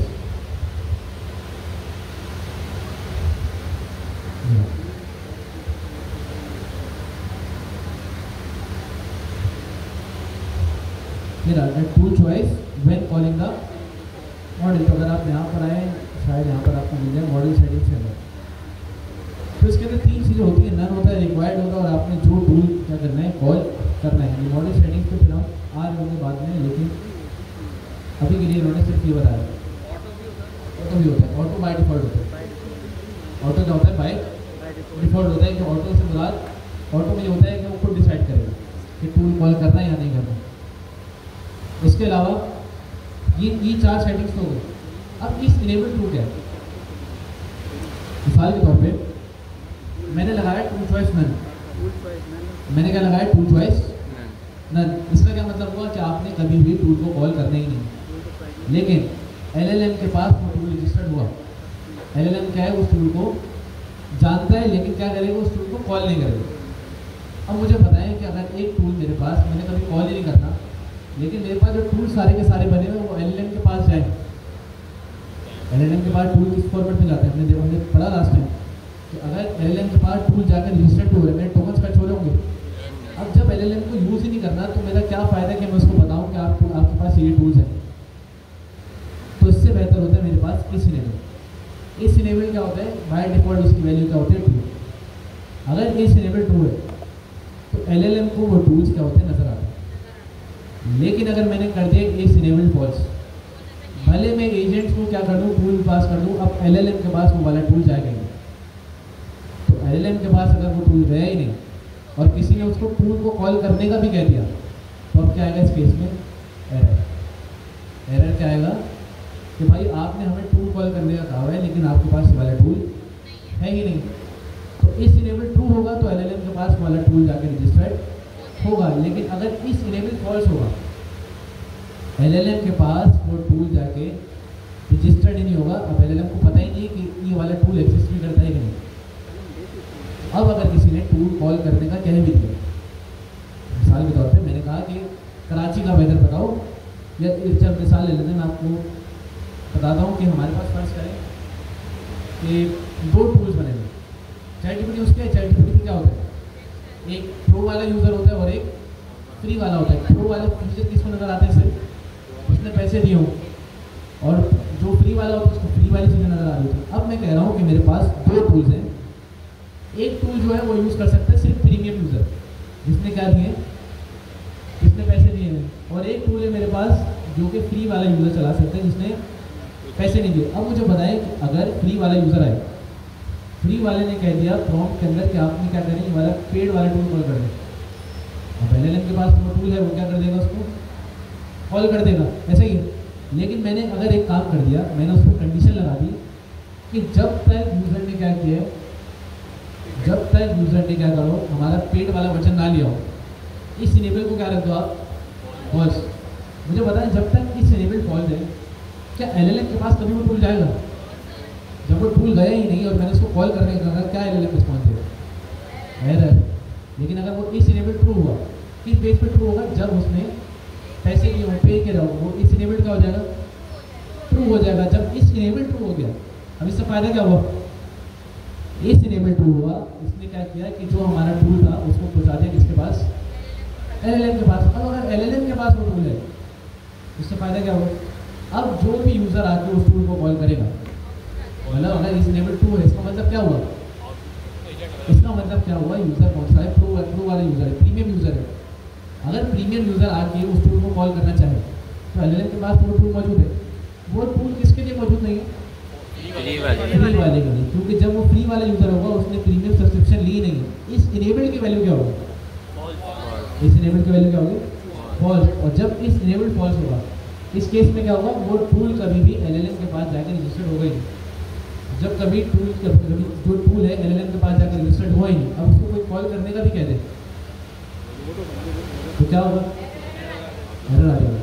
Speaker 1: tool choice when calling the model. तो अगर आप यहाँ पर आए, शायद यहाँ पर आपको मिल जाए मॉडल सेटिंग्स के अंदर, तो इसके अंदर 3 चीज़ें होती हैं, नन होता है, रिक्वायर्ड होता है, और आपने जो टूल क्या करना है, कॉल करना है। ये मॉडल सेटिंग्स पे फिर हम आ रहे होंगे बाद में, लेकिन अभी के लिए इन्होंने सिर्फ ये बताया। ऑटो भी होता है, ऑटो बाय डिफॉल्ट होता है। ऑटो क्या होता है? बाय डिफॉल्ट होता है। कि ऑटो से मुराद, ऑटो में ये होता है कि वो खुद डिसाइड करेगा कि टूल कॉल करना है या नहीं करना। इसके अलावा ये 4 सेटिंग्स तो हो गई। अब इस इनेबल टू क्या है? मिसाल के तौर पे मैंने लगाया टूल चॉइस नन, मैंने क्या लगाया, टूल चॉइस नन। इसका क्या मतलब हुआ कि आपने कभी भी टूल को कॉल करना ही नहीं। लेकिन LLM के पास वो टूल रजिस्टर्ड हुआ। LLM क्या है, उस टूल को जानता है, लेकिन क्या करेगा, उस टूल को कॉल नहीं करेगा। अब मुझे पता है कि अगर एक टूल मेरे पास, मैंने कभी कॉल ही नहीं करना, लेकिन मेरे पास जो टूल सारे के सारे बने हुए वो LLM के पास जाए। LLM के पास टूल किस फॉर्मेट में जाते हैं, हमने पढ़ा लास्ट टाइम कि अगर LLM के पास टूल जाकर रजिस्टर्ड टूल है, मेरे टोकन्स खर्च हो रहे होंगे। अब जब LLM को यूज़ ही नहीं करना तो मेरा क्या फ़ायदा कि मैं उसको बताऊँ कि आपके पास ये टूल्स हैं। तो इससे बेहतर होता है मेरे पास इस इनेबल। इस इनेबल क्या होता है, बाय डिफ़ॉल्ट उसकी वैल्यू क्या होती है, ट्रू। अगर इस इनेबल ट्रू है तो LLM को वो टूल्स क्या होते हैं नज़र आते हैं। लेकिन अगर मैंने कर दिया इस इनेबल फॉल्स, भले मैं एजेंट्स को क्या कर दूँ, टूल पास कर दूँ, अब LLM के पास वो वाला टूल जाएगा नहीं। तो LLM के पास अगर वो टूल गया ही नहीं और किसी ने उसको टूल को कॉल करने का भी कह दिया तो अब क्या आएगा इस केस में, एरर क्या आएगा कि भाई आपने हमें टूल कॉल करने का कहा है लेकिन आपके पास वाला टूल है ही नहीं। तो इस इनेबल ट्रू होगा तो LLM के पास वाला टूल जाके रजिस्टर्ड होगा। लेकिन अगर इस इनेबल फॉल्स होगा, LLM के पास वो टूल जाके रजिस्टर्ड ही नहीं होगा। अब LLM को पता ही नहीं है कि ये वाला टूल एग्जिस्ट भी करता है कि नहीं। अब अगर किसी ने टूल कॉल करने का कह भी दिया, मिसाल के तौर पे मैंने कहा कि कराची का वेदर बताओ, या चल मिसाल ले लेते हैं, मैं आपको बताता हूँ कि हमारे पास फर्ज करें कि 2 टूल्स बने हुए। ChatGPT उसके ChatGPT क्या होता है, एक प्रो वाला यूज़र होता है और एक फ्री वाला होता है। प्रो वाले फीचर किसको नज़र आते हैं, सिर्फ उसने पैसे दिए हों, और जो फ्री वाला होता है उसको फ्री वाली चीज़ें नज़र आ रही होती है। अब मैं कह रहा हूँ कि मेरे पास 2 टूल्स हैं। एक टूल जो है वो यूज़ कर सकता है सिर्फ प्रीमियम यूज़र, जिसने क्या दिए, जिसने पैसे दिए हैं, और एक टूल है मेरे पास जो कि फ्री वाला यूज़र चला सकता है जिसने पैसे नहीं दिए। अब मुझे बताएं कि अगर फ्री वाला यूज़र आए, फ्री वाले ने कह दिया प्रॉम्प्ट के अंदर कि आपने क्या करें, ये वाला पेड वाला टूल कॉल कर दें। अब LLM के पास वो टूल है, वो क्या कर देगा, उसको कॉल कर देगा, ऐसा ही है। लेकिन मैंने अगर एक काम कर दिया, मैंने उस पर कंडीशन लगा दी कि जब तक यूज़र ने क्या किया है, जब तक यूज़र ने क्या करो हमारा पेड वाला वर्जन ना लिया हो, इस इनेबल को क्या रख दो आप, फॉल्स। मुझे बताएं जब तक इस इनेबल फॉल्स है, क्या LLM के पास कभी वो टूल जाएगा? जब वो टूल गया ही नहीं और मैंने उसको कॉल करने का कहा, क्या LLM रिस्पॉन्स देगा, एरर। लेकिन अगर वो इस इनेबल ट्रू हुआ, किस बेस पे ट्रू होगा, जब उसने पैसे दिए हो, पे किया हो, वो इस इनेबल क्या हो जाएगा, ट्रू हो जाएगा। जब इस इनेबल ट्रू हो गया, अब इससे फ़ायदा क्या हुआ, इस इनेबल ट्रू हुआ, इसने क्या किया कि जो हमारा टूल था उसको पहुँचा दिया किसके पास, LLM के पास। अब अगर LLM के पास वो टूल है, इससे फ़ायदा क्या हुआ, अब जो भी यूज़र आके उस टूल को कॉल करेगा, मतलब अगर इस इनेबल ट्रू है, इसका मतलब क्या हुआ, इसका मतलब क्या हुआ, यूज़र कौन सा है, प्रो वाला यूज़र है, प्रीमियम यूज़र है। अगर प्रीमियम यूज़र आके उस टूल को कॉल करना चाहे तो LLM के पास वो टूल मौजूद है। वो टूल किसके लिए मौजूद नहीं है, फ्री वाले के लिए, क्योंकि जब वो फ्री वाला यूज़र होगा उसने प्रीमियम सब्सक्रिप्शन ली नहीं है। इस इनेबल की वैल्यू क्या होगी, इस इनेबल की वैल्यू क्या होगी, फॉल्स। और जब इस इनेबल फॉल्स होगा, इस केस में क्या होगा, वो टूल कभी भी LLM के पास जाकर रजिस्टर्ड होगा ही नहीं। जब कभी जो टूल है LLM के पास जाकर रजिस्टर्ड हुआ ही नहीं, अब उसको कोई कॉल करने का भी कह दे तो क्या होगा, एरर आ जाएगा।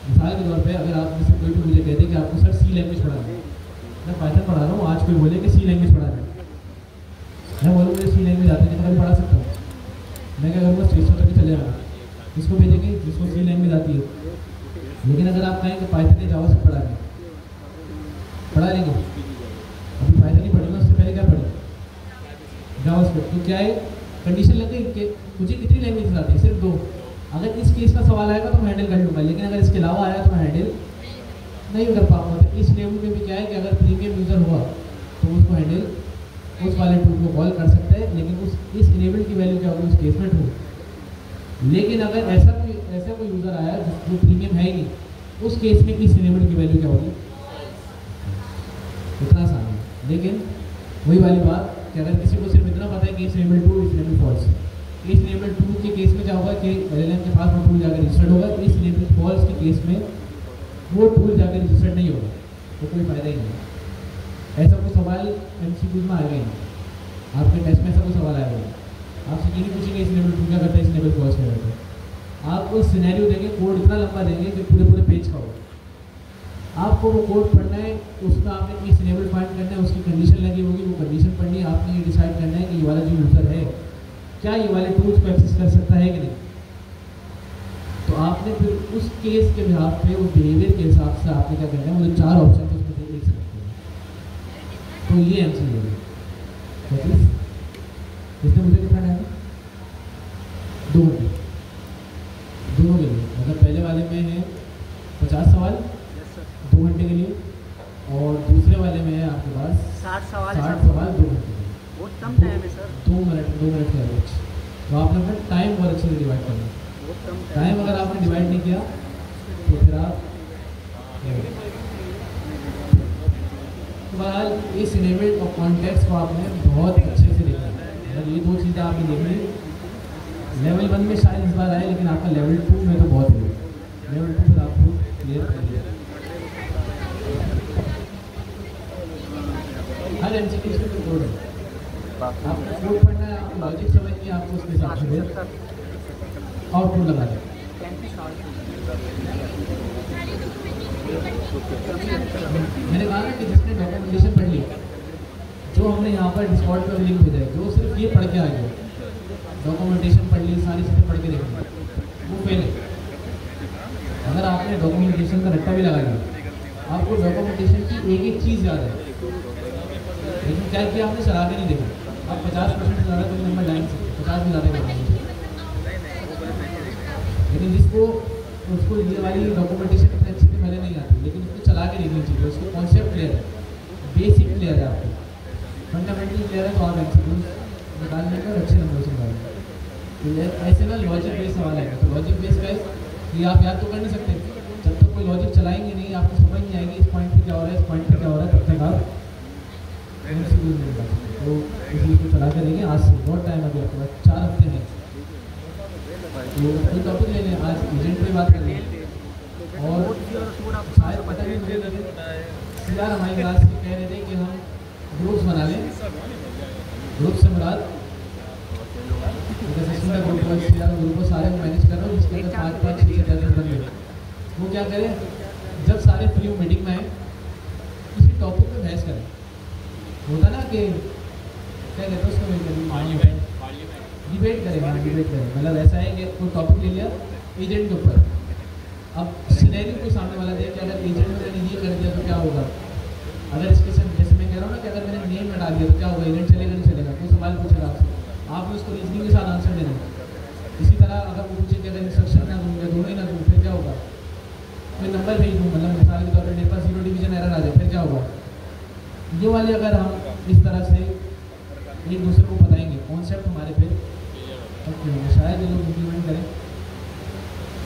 Speaker 1: मिसाल के तौर पे अगर आप में से कोई भी मुझे कह दे कि आपको सर C लैंग्वेज पढ़ाना है, मैं पाइथन पढ़ा रहा हूँ, आज कोई बोले कि C लैंग्वेज पढ़ाना है, मैं बोलूँ मुझे C लैंग्वेज आती है, मैं कभी पढ़ा सकता हूँ, मैं क्या करूँगा, स्टेशन तक चले जाऊँगा, इसको भेजेंगे जिसको C लैंग्वेज आती है। लेकिन अगर आप कहें कि पाइथन या जावा से पढ़ा लेंगे, अभी पाइथन ही पढ़ूंगा, उससे पहले क्या पढ़ी, जावास्क्रिप्ट। तो क्या है, कंडीशन लग गई कि मुझे कितनी लैंग्वेज आती है, सिर्फ 2। अगर इस केस का सवाल आएगा तो मैं हैंडल कर लूँगा, लेकिन अगर इसके अलावा आया तो मैं हैंडल नहीं कर पाऊँगा। तो इस लेवल में भी क्या है कि अगर प्रीमियम यूज़र हुआ तो उसको हैंडल उस वाले टूल को कॉल कर सकता है, लेकिन इस इनेबल की वैल्यू क्या होगी उस केस में ट्रू। लेकिन अगर ऐसा कोई यूज़र आया जो प्रीमियम है ही नहीं, उस केस में इस इनेबल की वैल्यू क्या होगी, इतना आसान है। लेकिन वही वाली बात कि अगर किसी को सिर्फ इतना पता है कि इस इनेबल ट्रू, इस इनेबल फॉल्स, इस इनेबल ट्रू के केस में क्या होगा कि LLM के पास वो टूल जाकर रजिस्टर्ड होगा, इस इनेबल फॉल्स के केस में वो टूल जाकर रजिस्टर्ड नहीं होगा, तो कोई फ़ायदा ही नहीं। ऐसा कोई सवाल MCQ में आएगा ही नहीं, आपके टेस्ट में ऐसा कोई सवाल आएगा नहीं। आपसे ये नहीं पूछेंगे इस इनेबल ट्रू क्या करता है, इस इनेबल फॉल्स क्या करता है। आपको सिनेरियो देंगे, कोड इतना लंबा देंगे कि पूरे पेज का हो, आपको वो कोड पढ़ना है, उसमें आपने इस इनेबल फाइंड करना है, उसकी कंडीशन लगी होगी, वो कंडीशन पढ़नी है, आपने ये डिसाइड करना है कि ये वाला जो यूज़र है क्या ये वाले टूल्स को एक्सेस कर सकता है कि नहीं। तो आपने फिर उस केस के बिहाफ पे उस बिहेवियर के हिसाब से आपने क्या करना है, मुझे 4 ऑप्शन तो उसमें से एक सेलेक्ट करना है। तो ये MCQ है। इसमें मुझे कितना टाइम है? 2 घंटे दोनों के लिए। मतलब पहले वाले में है 50 सवाल 2 घंटे के लिए, और दूसरे वाले में है आपके पास
Speaker 3: 60 सवाल
Speaker 1: 60 सवाल 2 घंटे के लिए।
Speaker 3: बहुत कम टाइम है सर।
Speaker 1: 2 मिनट का एवरेज। तो आपने अपना टाइम और अच्छे से डिवाइड करना है।
Speaker 3: बहुत कम
Speaker 1: टाइम अगर आपने डिवाइड नहीं किया तो फिर आप बहरहाल इस इनेबल्ड और कॉन्टेक्स्ट को आपने बहुत अच्छे से देखना है। अगर ये 2 चीज़ें आपने देखी, लेवल 1 में शायद इस बार आए, लेकिन आपका लेवल 2 में तो बहुत है। लेवल 2 फिर आपको क्लियर कर दिया। हर MCQ में कोई कोड है, आपको कोड पढ़ना है, आपको लॉजिक समझनी है, आपको उसके हिसाब से आउटपुट लगा दें। मैंने कहा ना कि जिसने डॉक्यूमेंटेशन पढ़ ली, जो हमने यहाँ पर डिस्कॉर्ड पर लिंक भेजा है, जो सिर्फ ये पढ़ के आ गया, डॉक्यूमेंटेशन पढ़ ली, सारी चीज़ें पढ़ के देख ली, वो फेल है। अगर आपने डॉक्यूमेंटेशन का रट्टा भी लगा लिया, आपको डॉक्यूमेंटेशन की एक एक चीज़ याद है, लेकिन क्या किया आपने चला के नहीं देखा। आप 50% से ज़्यादा कोई नंबर लाइन सकते, 50 भी ज़्यादा करना। लेकिन जिसको उसको ये वाली डॉक्यूमेंटेशन इतनी अच्छी से पहले नहीं आती, लेकिन उसको चला के देखनी चाहिए, उसको कॉन्सेप्ट क्लियर है, बेसिक क्लियर है, आपको फंडामेंटल क्लियर है, तो आप MCQ निकालने का अच्छे नंबर से निकालेंगे। तो ऐसे ना लॉजिक बेस्ड सवाल आएगा, तो लॉजिक बेस्ड का ये आप याद तो कर नहीं सकते, जब तक कोई लॉजिक चलाएंगे नहीं, आपको समझ नहीं आएगी इस पॉइंट पे क्या हो रहा है, इस पॉइंट पे क्या हो रहा है, तब तक आप MCQ नहीं निकाल सकते। तो इस चीज़ को चला कर देंगे। आज से बहुत टाइम अभी आपके पास 4 हफ्ते हैं। तो कोई टॉपिक ले लें, आज एजेंट पे बात कर लें। और शायद पता नहीं मुझे लगे यार हमारी क्लास से कह रहे थे कि हम ग्रुप्स बना लें। ग्रुप से मुराद जैसे ग्रुप को सारे मैनेज कर रहा हूँ, जिसके अंदर 5-5, 6-6 दिन बन गए। वो क्या करें, जब सारे फ्री मीटिंग में आए, किसी टॉपिक पे बहस करें। होता ना कि क्या कहते हैं उसको, डिबेट करें। हाँ, डिबेट करें, मतलब ऐसा है कि कोई टॉपिक ले लिया एजेंट के ऊपर। अब सिनेरियो कोई सामने वाला दिया कि अगर एजेंट में मैंने ये कर दिया तो क्या होगा, अगर इसके जैसे मैं कह रहा हूँ ना कि अगर मैंने नेम में डाल दिया तो क्या होगा, एजेंट चलेगा नहीं चलेगा, कोई सवाल पूछेगा आपसे, आपने उसको रीजनिंग के साथ आंसर देना। इसी तरह अगर वो पूछे कि अगर इंस्ट्रक्शन ना दूँ या दोनों ही ना दूँ फिर क्या होगा, मैं नंबर भेज दूँ, मतलब मिसाल के तौर पर मेरे पास 0 डिवीजन एरर आ जाए, फिर क्या होगा। ये वाले अगर हम इस तरह से एक दूसरे को बताएंगे, कॉन्सेप्ट हमारे फिर शायद ये लोग इम्प्लीमेंट करें,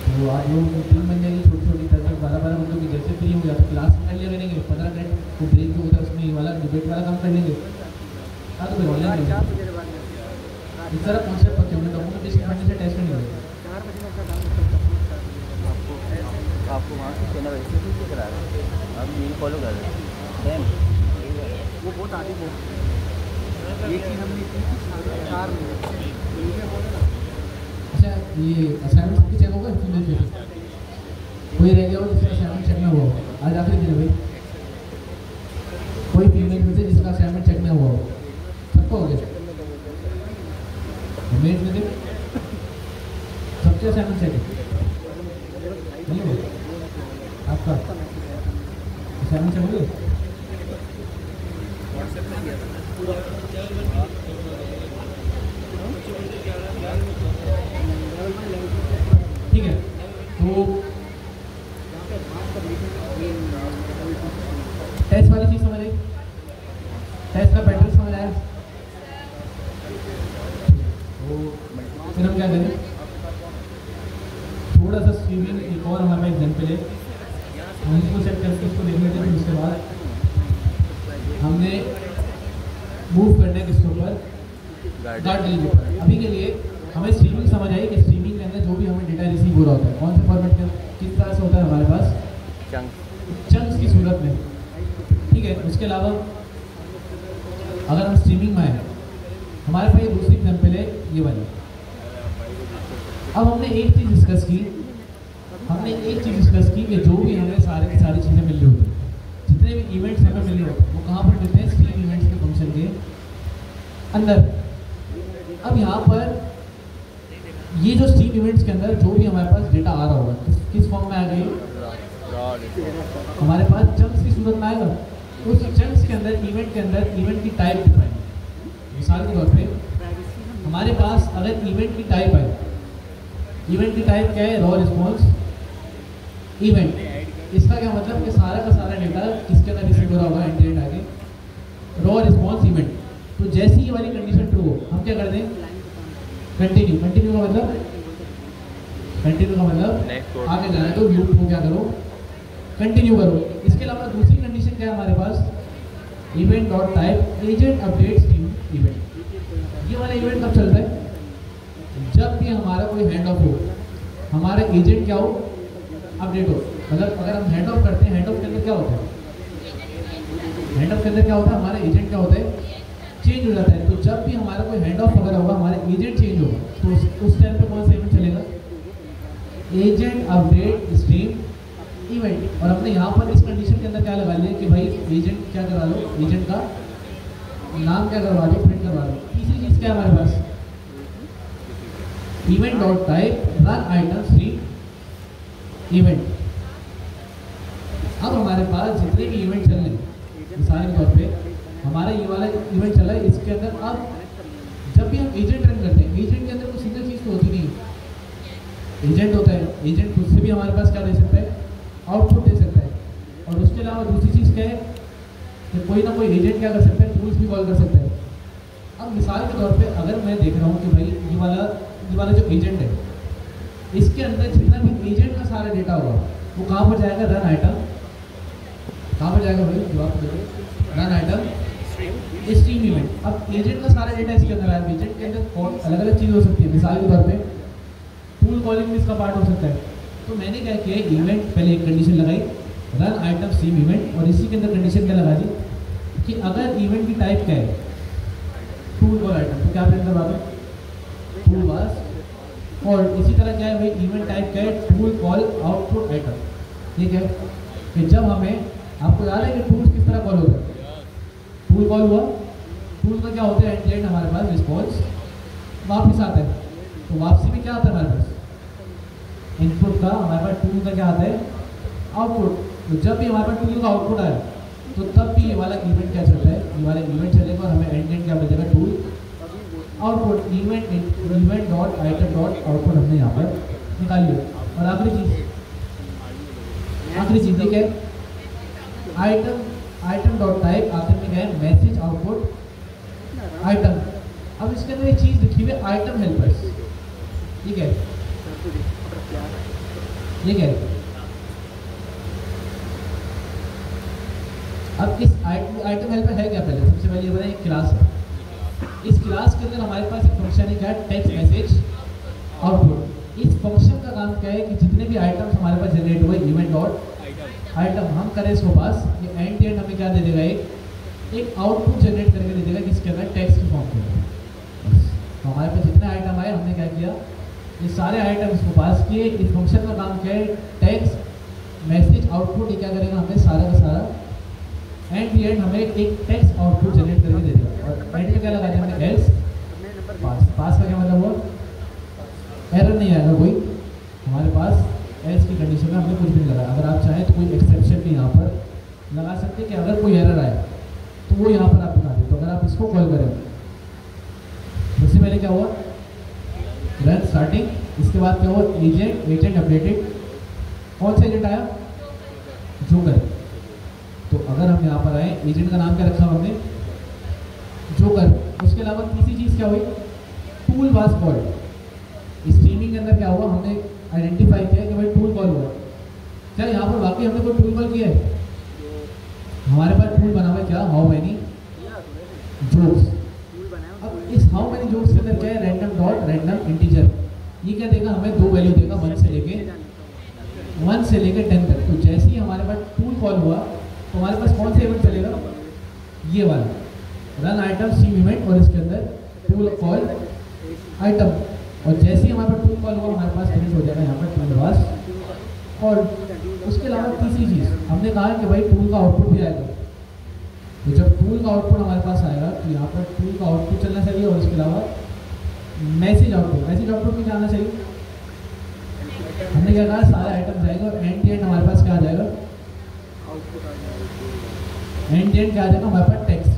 Speaker 1: तो आप लोगों की टीम बन जाएगी छोटी छोटी, 10-12 मिनटों की। जैसे फ्री हो जाए तो क्लास में कर लिया करेंगे, 15 मिनट को ब्रेक जो होता है उसमें ये वाला डिबेट वाला काम कर लेंगे। हाँ, तो फिर ऑनलाइन इस तरह कॉन्सेप्ट पक्के होंगे, डॉक्यूमेंटेशन पढ़ने से टेस्ट नहीं होगा।
Speaker 2: आपको वहाँ से चैनल वैसे करा रहे हैं, आप यही फॉलो कर रहे हैं।
Speaker 3: वो बहुत आगे वो ये चीज़ हमने की 4 मिनट।
Speaker 1: अच्छा, ये असाइनमेंट सबकी चेक होगा, फीमेल में कोई रह गया हो जिसका असाइनमेंट चेक ना हुआ हो? आज आखिरी दिन है भाई, कोई फीमेल में से जिसका असाइनमेंट चेक ना हुआ हो? सबको हो गया? मेल में देख सबके असाइनमेंट चेक है नहीं हुआ आपका असाइनमेंट चेक हो गया? ठीक है, तो टेस्ट वाली चीज समझ आई, टेस्ट का पैटर्न समझ आया। तो फिर हम क्या करें, थोड़ा सा स्ट्रीमिंग एक और हमारे एग्जाम्पल है, हम इसको सेट करके इसको देखने के लिए उसके बाद हमने मूव करना है किसके ऊपर, गार्डन के ऊपर। अभी के लिए हमें स्ट्रीमिंग समझ आई कि स्ट्रीमिंग के अंदर जो भी हमें डेटा रिसीव हो रहा होता है कौन से फॉर्मेट में किस तरह से होता है हमारे पास, चंक्स की सूरत में। ठीक है, उसके अलावा अगर हम स्ट्रीमिंग में आए, हमारे पास ये दूसरी एग्जाम्पल है ये वाली। अब हमने एक चीज़ डिस्कस की, कि जो भी हमें सारी की सारी चीज़ें मिल रही होती हैं, जितने भी इवेंट्स हमें मिल रहे होते हैं वो कहाँ पर मिलते हैं, स्ट्रीम इवेंट्स के फंक्शन के अंदर। अब यहाँ पर ये जो स्ट्रीम इवेंट्स के अंदर जो भी हमारे पास डेटा आ रहा होगा किस फॉर्म में आ गई, हमारे पास चंक्स की सूरत में आएगा। उस चंक्स के अंदर इवेंट की टाइप डिफाइन। मिसाल के तौर पे हमारे पास अगर इवेंट की टाइप है, इवेंट की टाइप क्या है, रॉ रिस्पॉन्स इवेंट। इसका क्या मतलब कि सारा का सारा डेटा किसके अंदर रिसीव हो रहा होगा, एंड टू एंड आगे रॉ रिस्पॉन्स इवेंट। तो जैसी ये वाली कंडीशन ट्रू हो हम क्या कर दें, कंटिन्यू। कंटिन्यू का मतलब आगे जाना है तो लूप को क्या करो, कंटिन्यू करो। इसके अलावा दूसरी कंडीशन क्या है हमारे पास, event dot type agent update stream event. ये वाला इवेंट कब चलता है, जब भी हमारा कोई हैंड ऑफ हो, हमारा एजेंट क्या हो, अपडेट हो। मतलब अगर हम हैंड ऑफ करते हैं, हैंड ऑफ के अंदर क्या होता है, हैंड ऑफ के अंदर क्या होता है, हमारा एजेंट क्या होता है, चेंज हो जाता है। तो जब भी हमारा कोई हैंड ऑफ वगैरह होगा, हमारा एजेंट चेंज होगा, तो उस टाइम पे कौन सा इवेंट चलेगा, एजेंट अपडेट स्ट्रीम इवेंट। और हमने यहाँ पर इस कंडीशन के अंदर क्या लगा लिया कि भाई एजेंट क्या करा लो, एजेंट का नाम क्या करवा दो, प्रिंट करवा दो। तीसरी चीज़ क्या है हमारे पास, event dot type run item stream event. अब हमारे पास जितने भी इवेंट चल रहे हैं, मिसाल के तौर पे हमारा ये वाला इवेंट चला है, इसके अंदर अब जब भी हम एजेंट रन करते हैं, एजेंट के अंदर कोई सिंगल चीज़ तो होती नहीं है, एजेंट होता है। एजेंट खुद से भी हमारे पास क्या दे सकता है, आउटपुट दे सकता है। और उसके अलावा दूसरी चीज़ क्या है कि कोई ना कोई एजेंट क्या कर सकता है, टूल्स भी कॉल कर सकता है। अब मिसाल के तौर पे अगर मैं देख रहा हूँ कि भाई ये वाला जो एजेंट है, इसके अंदर जितना भी एजेंट का सारा डेटा होगा वो कहाँ पर जाएगा, रन आइटम। कहाँ पर जाएगा भाई, जवाब दे, रन आइटम स्ट्रीम इवेंट। अब एजेंट का सारा डेटा इसके अंदर आया, एजेंट के अंदर अलग अलग चीज़ हो सकती है। मिसाल के तौर पे टूल कॉलिंग भी इसका पार्ट हो सकता है। तो मैंने क्या किया, इवेंट पहले एक कंडीशन लगाई, रन आइटम स्ट्रीम इवेंट, और इसी के अंदर कंडीशन क्या लगा दी कि अगर इवेंट की टाइप क्या है, टूल कॉल आइटम, तो क्या प्रिंट करवा दो, टूल वास। और इसी तरह क्या है भाई, इवेंट टाइप क्या है, टूल कॉल आउटपुट आइटम। ठीक है, कि जब हमें, आपको याद है कि टूल किस तरह कॉल होता है, टूल कॉल हुआ, टूल का क्या होता है, एंड हमारे पास रिस्पॉन्स वापस आता है। तो वापसी में क्या आता है हमारे पास, इनपुट का, हमारे पास टूल का क्या आता है, आउटपुट। तो जब भी हमारे पास टूल का आउटपुट आया तो तब भी ये वाला इवेंट क्या चलता है, ये वाला इवेंट चलेगा और हमें एंड क्या मिलेगा, tool output event dot item dot output हमने यहाँ पर निकाल लिया। और आखिरी चीज़ ठीक है, आइटम डॉट टाइप आखिर में क्या है, मैसेज आउटपुट आइटम। अब इसके अंदर एक चीज़ लिखी हुई है, आइटम हेल्पर्स। ठीक है, ठीक है। अब इस आइटम हेल्पर है क्या, पहले सबसे पहले ये बताएं, एक क्लास है। इस क्लास के अंदर हमारे पास एक फंक्शन है, क्या है, टेक्स्ट मैसेज आउटपुट। इस फंक्शन का काम क्या है कि जितने भी आइटम्स हमारे पास जनरेट हुए, इवेंट डॉट आइटम, हम करें इसको पास, ये एंड हमें क्या दे देगा, एक आउटपुट जनरेट करके दे देगा, किसके अंदर, टेक्स्ट की फॉर्म के अंदर। तो हमारे पास जितने आइटम आए, हमने क्या किया, ये सारे आइटम्स को पास किए। इस फंक्शन का काम क्या है, टेक्स्ट मैसेज आउटपुट। ये क्या करेगा, हमें सारा का सारा एंड हमें एक टेक्स्ट आउटपुट जनरेट करके दे देगा। और एंड में क्या लगा दिया हमने, एल्स पास का क्या मतलब हुआ, एरर नहीं आएगा कोई हमारे पास। एल्स की कंडीशन में हमने कुछ भी नहीं लगाया। अगर आप चाहें तो कोई एक्सेप्शन भी यहाँ पर लगा सकते हैं कि अगर कोई एरर आए तो वो यहाँ पर आप दिखा दें। तो अगर आप इसको कॉल करें, सबसे पहले क्या हुआ, रन स्टार्टिंग, इसके बाद क्या हुआ, एजेंट अपडेटेड। कौन सा एजेंट आया, जोकर। तो अगर हम यहाँ पर आए, एजेंट का नाम क्या रखा हमने, जोकर। उसके अलावा तीसरी चीज़ क्या हुई, टूल वाज कॉल्ड। स्ट्रीमिंग के अंदर क्या हुआ, हमने आइडेंटिफाई किया कि भाई टूल कॉल हुआ। क्या यहाँ पर वाकई हमने कोई टूल कॉल किया है, हमारे पास टूल बना हुआ है, क्या, हाउ मैनी जोक्स। अब इस हाउ मैनी जोक्स के अंदर क्या है, रैंडम डॉट रैंडम इंटीजर। ये क्या देगा, हमें दो वैल्यू देगा, 1 से लेके 10 तक। तो जैसे ही हमारे पास टूल कॉल हुआ तो हमारे पास कौन सा इवेंट चलेगा, ये वाला रन आइटम स्ट्रीम इवेंट, और इसके अंदर टूल कॉल आइटम। और जैसे ही हमारे पास टूल कॉल हुआ, हमारे पास प्रिंट हो जाएगा यहाँ पर टूल वास। और उसके अलावा तीसरी चीज़ हमने कहा कि भाई टूल का आउटपुट भी आएगा। तो जब टूल का आउटपुट हमारे पास आएगा तो यहाँ पर टूल का आउटपुट चलना चाहिए, और इसके अलावा मैसेज आउटपुट में क्या आना चाहिए? हमने क्या कहा, सारे आइटम जाएगा और एंड टू एंड हमारे पास क्या आ जाएगा? एंड टू एंड क्या आ जाएगा हमारे पास? टेक्स्ट।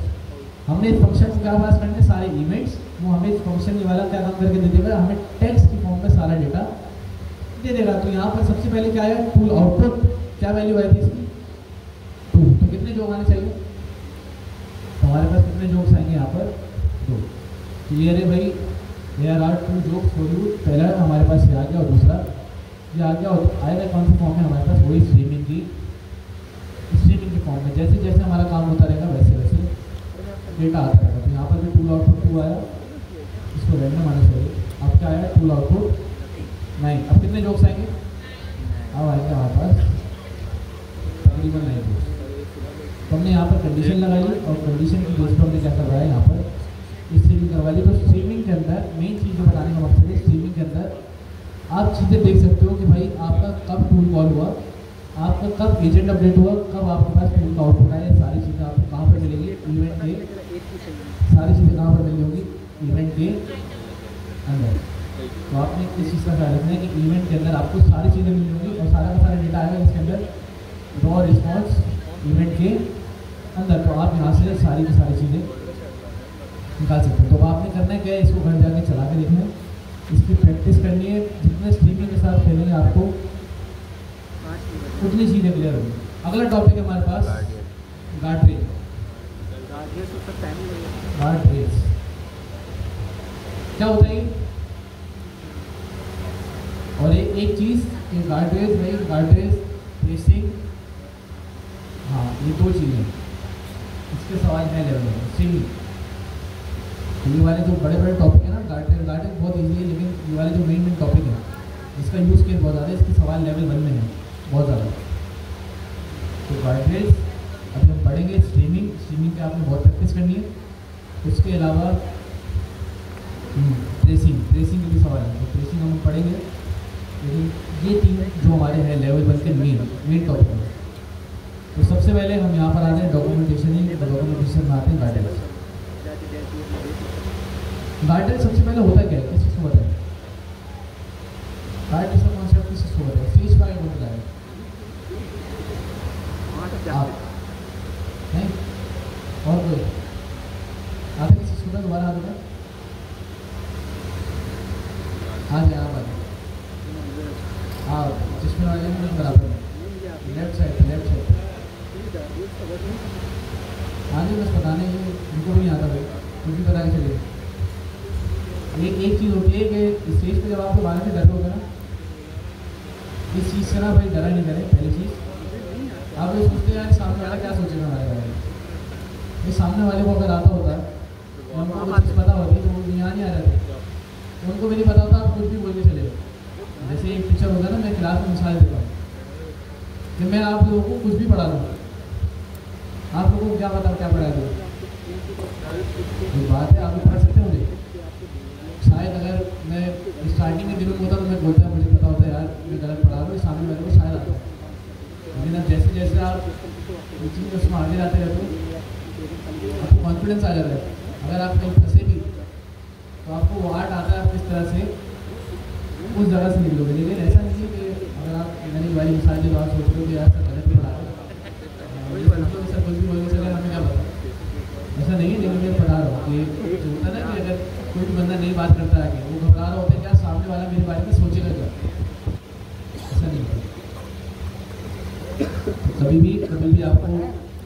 Speaker 1: हमने इस फंक्शन को क्या पास करने, सारे इवेंट्स, वो हमें इस फंक्शन वाला क्या काम करके दे देगा, हमें टेक्स्ट की फॉर्म में सारा डेटा दे देगा। तो यहाँ पर सबसे पहले क्या है, टूल आउटपुट, क्या वैल्यू आई थी इसकी? 2। तो कितने जोक आने चाहिए? तो हमारे पास कितने जोक्स आएंगे यहाँ पर? 2। क्लियर है भाई? There are 2 jokes for you. पहला हमारे पास ये आ गया और दूसरा ये आ गया। और आएगा कौन सी फॉर्म में हमारे पास? वही स्ट्रीमिंग की फॉर्म में। जैसे जैसे हमारा काम होता रहेगा वैसे वैसे डेटा आता रहेगा। तो यहाँ पर भी टूल आउटपुट 2 आया, इसको रैंडम आना चाहिए। अब क्या आया? Tool output 9। अब कितने जोक्स आएंगे? अब आएंगे हमारे पास तकरीबन 9 जोक्स। तो हमने यहाँ पर कंडीशन लगाई और कंडीशन की बेस पर हमने क्या करवाया, यहाँ पर स्ट्रीमिंग करवा ली। तो स्ट्रीमिंग के अंदर मेन चीज़ जो बताने का मकसद है, स्ट्रीमिंग के अंदर आप चीज़ें देख सकते हो कि भाई आपका कब टूल कॉल हुआ, आपका कब एजेंट अपडेट हुआ, कब आपके पास टूल का आउटपुट आया। सारी चीज़ें आपको कहाँ पर मिलेंगी? इवेंट के। सारी चीज़ें कहाँ पर मिली होगी? इवेंट के अंदर। तो आपने इस चीज़ का ख्याल रखना है कि इवेंट के अंदर आपको सारी चीज़ें मिली होंगी और सारा का सारा डेटा आएगा इसके अंदर, रॉ रिस्पॉन्स इवेंट के अंदर। तो आप यहाँ से सारी की सारी चीज़ें निकाल सकते हो। तो आपने करना है क्या है, इसको घर जाके चला के देखना है, इसकी प्रैक्टिस करनी है। जितने स्ट्रीमिंग के साथ खेलेंगे आपको उतनी चीज़ें क्लियर होगी। अगला टॉपिक है हमारे पास गार्ड रेल। गार्ड रेल्स क्या होता है? और एक चीज़ कि गार्ड रेल्स भाई, गार्ड रेल्स ट्रेसिंग, हाँ ये 2 चीज़ें इसके सवाल है लेवल में। स्ट्रीमिंग, ये वाले जो बड़े बड़े टॉपिक है ना, गार्ड रेल बहुत ईजी है, लेकिन ये वाले जो मेन टॉपिक है इसका यूज़ केस बहुत ज़्यादा है, इसके सवाल लेवल 1 में है बहुत ज़्यादा। तो गार्ड रेल्स अभी हम पढ़ेंगे। स्ट्रीमिंग पे आपने बहुत प्रैक्टिस करनी है। उसके अलावा ट्रेसिंग के भी सवाल है, तो ट्रेसिंग हम पढ़ेंगे। लेकिन ये 3 जो हमारे हैं लेवल 1 के मेन टॉपिक है। तो सबसे पहले हम यहाँ पर आते हैं डॉक्यूमेंटेशन में आते हैं गार्ड रेल्स। गार्ड रेल सबसे पहले होता क्या है, किस चीज़ को बताएं? गार्ड रेल का कॉन्सेप्ट किस चीज़ को बताएं? स्टेज पर कौन बताएगा? आप नहीं और कोई आते किसी स्टूडेंट दोबारा आ जाए, आ जाए आप आए आप जिसमें वाले में बराबर में लेफ्ट साइड आगे बस बताने के उनको भी नहीं आता भाई, कुछ भी पता नहीं चलेगा। एक चीज़ होती है कि स्टेज पे जब आपको बाहर से डर होगा ना, इस चीज़ से ना भाई डरा नहीं करें। पहली चीज़ आप ये सोचते हैं सामने वाला क्या सोचेगा हमारे बारे में। ये सामने वाले को अगर आता होता है उनको कुछ पता होती तो वो यहाँ नहीं आ जाते, उनको भी नहीं पता होता, आप कुछ भी बोल के चले। जैसे एक टीचर होता है ना, मैं क्लास में मिसाल देता हूँ कि मैं आप लोगों को कुछ भी पढ़ा दूँ, आप लोगों को क्या पता क्या पढ़ा दूँ? बात है, आप लोग पढ़ सकते हैं मुझे। शायद अगर मैं स्टार्टिंग के दिनों में होता तो मैं बोलता मुझे पता होता है यार मैं गलत पढ़ा रहा हूँ, सामने वाले को शायद आता है। लेकिन अब जैसे जैसे आप टीचिंग उसमें आगे जाते रहते हो आपको कॉन्फिडेंस आ जाता है। अगर आप कहीं फंसे भी तो आपको वो आर्ट आता है, आप किस तरह से उस जगह से निकलोगे। लेकिन ऐसा नहीं है कि अगर आप मैंने वाली मिसाल की बात सोच रहे हो कि यार सर गलत पढ़ा रहे हो, सर कुछ भी बोलने चले हमें क्या पता, ऐसा नहीं है। लेकिन मैं पढ़ा रहा हूँ कि जो होता है ना कि अगर कोई भी बंदा नई बात करता है कि वो घबरा रहा होता है क्या सामने वाला मेरे बारे में सोचेगा क्या, ऐसा नहीं होता। कभी भी आपको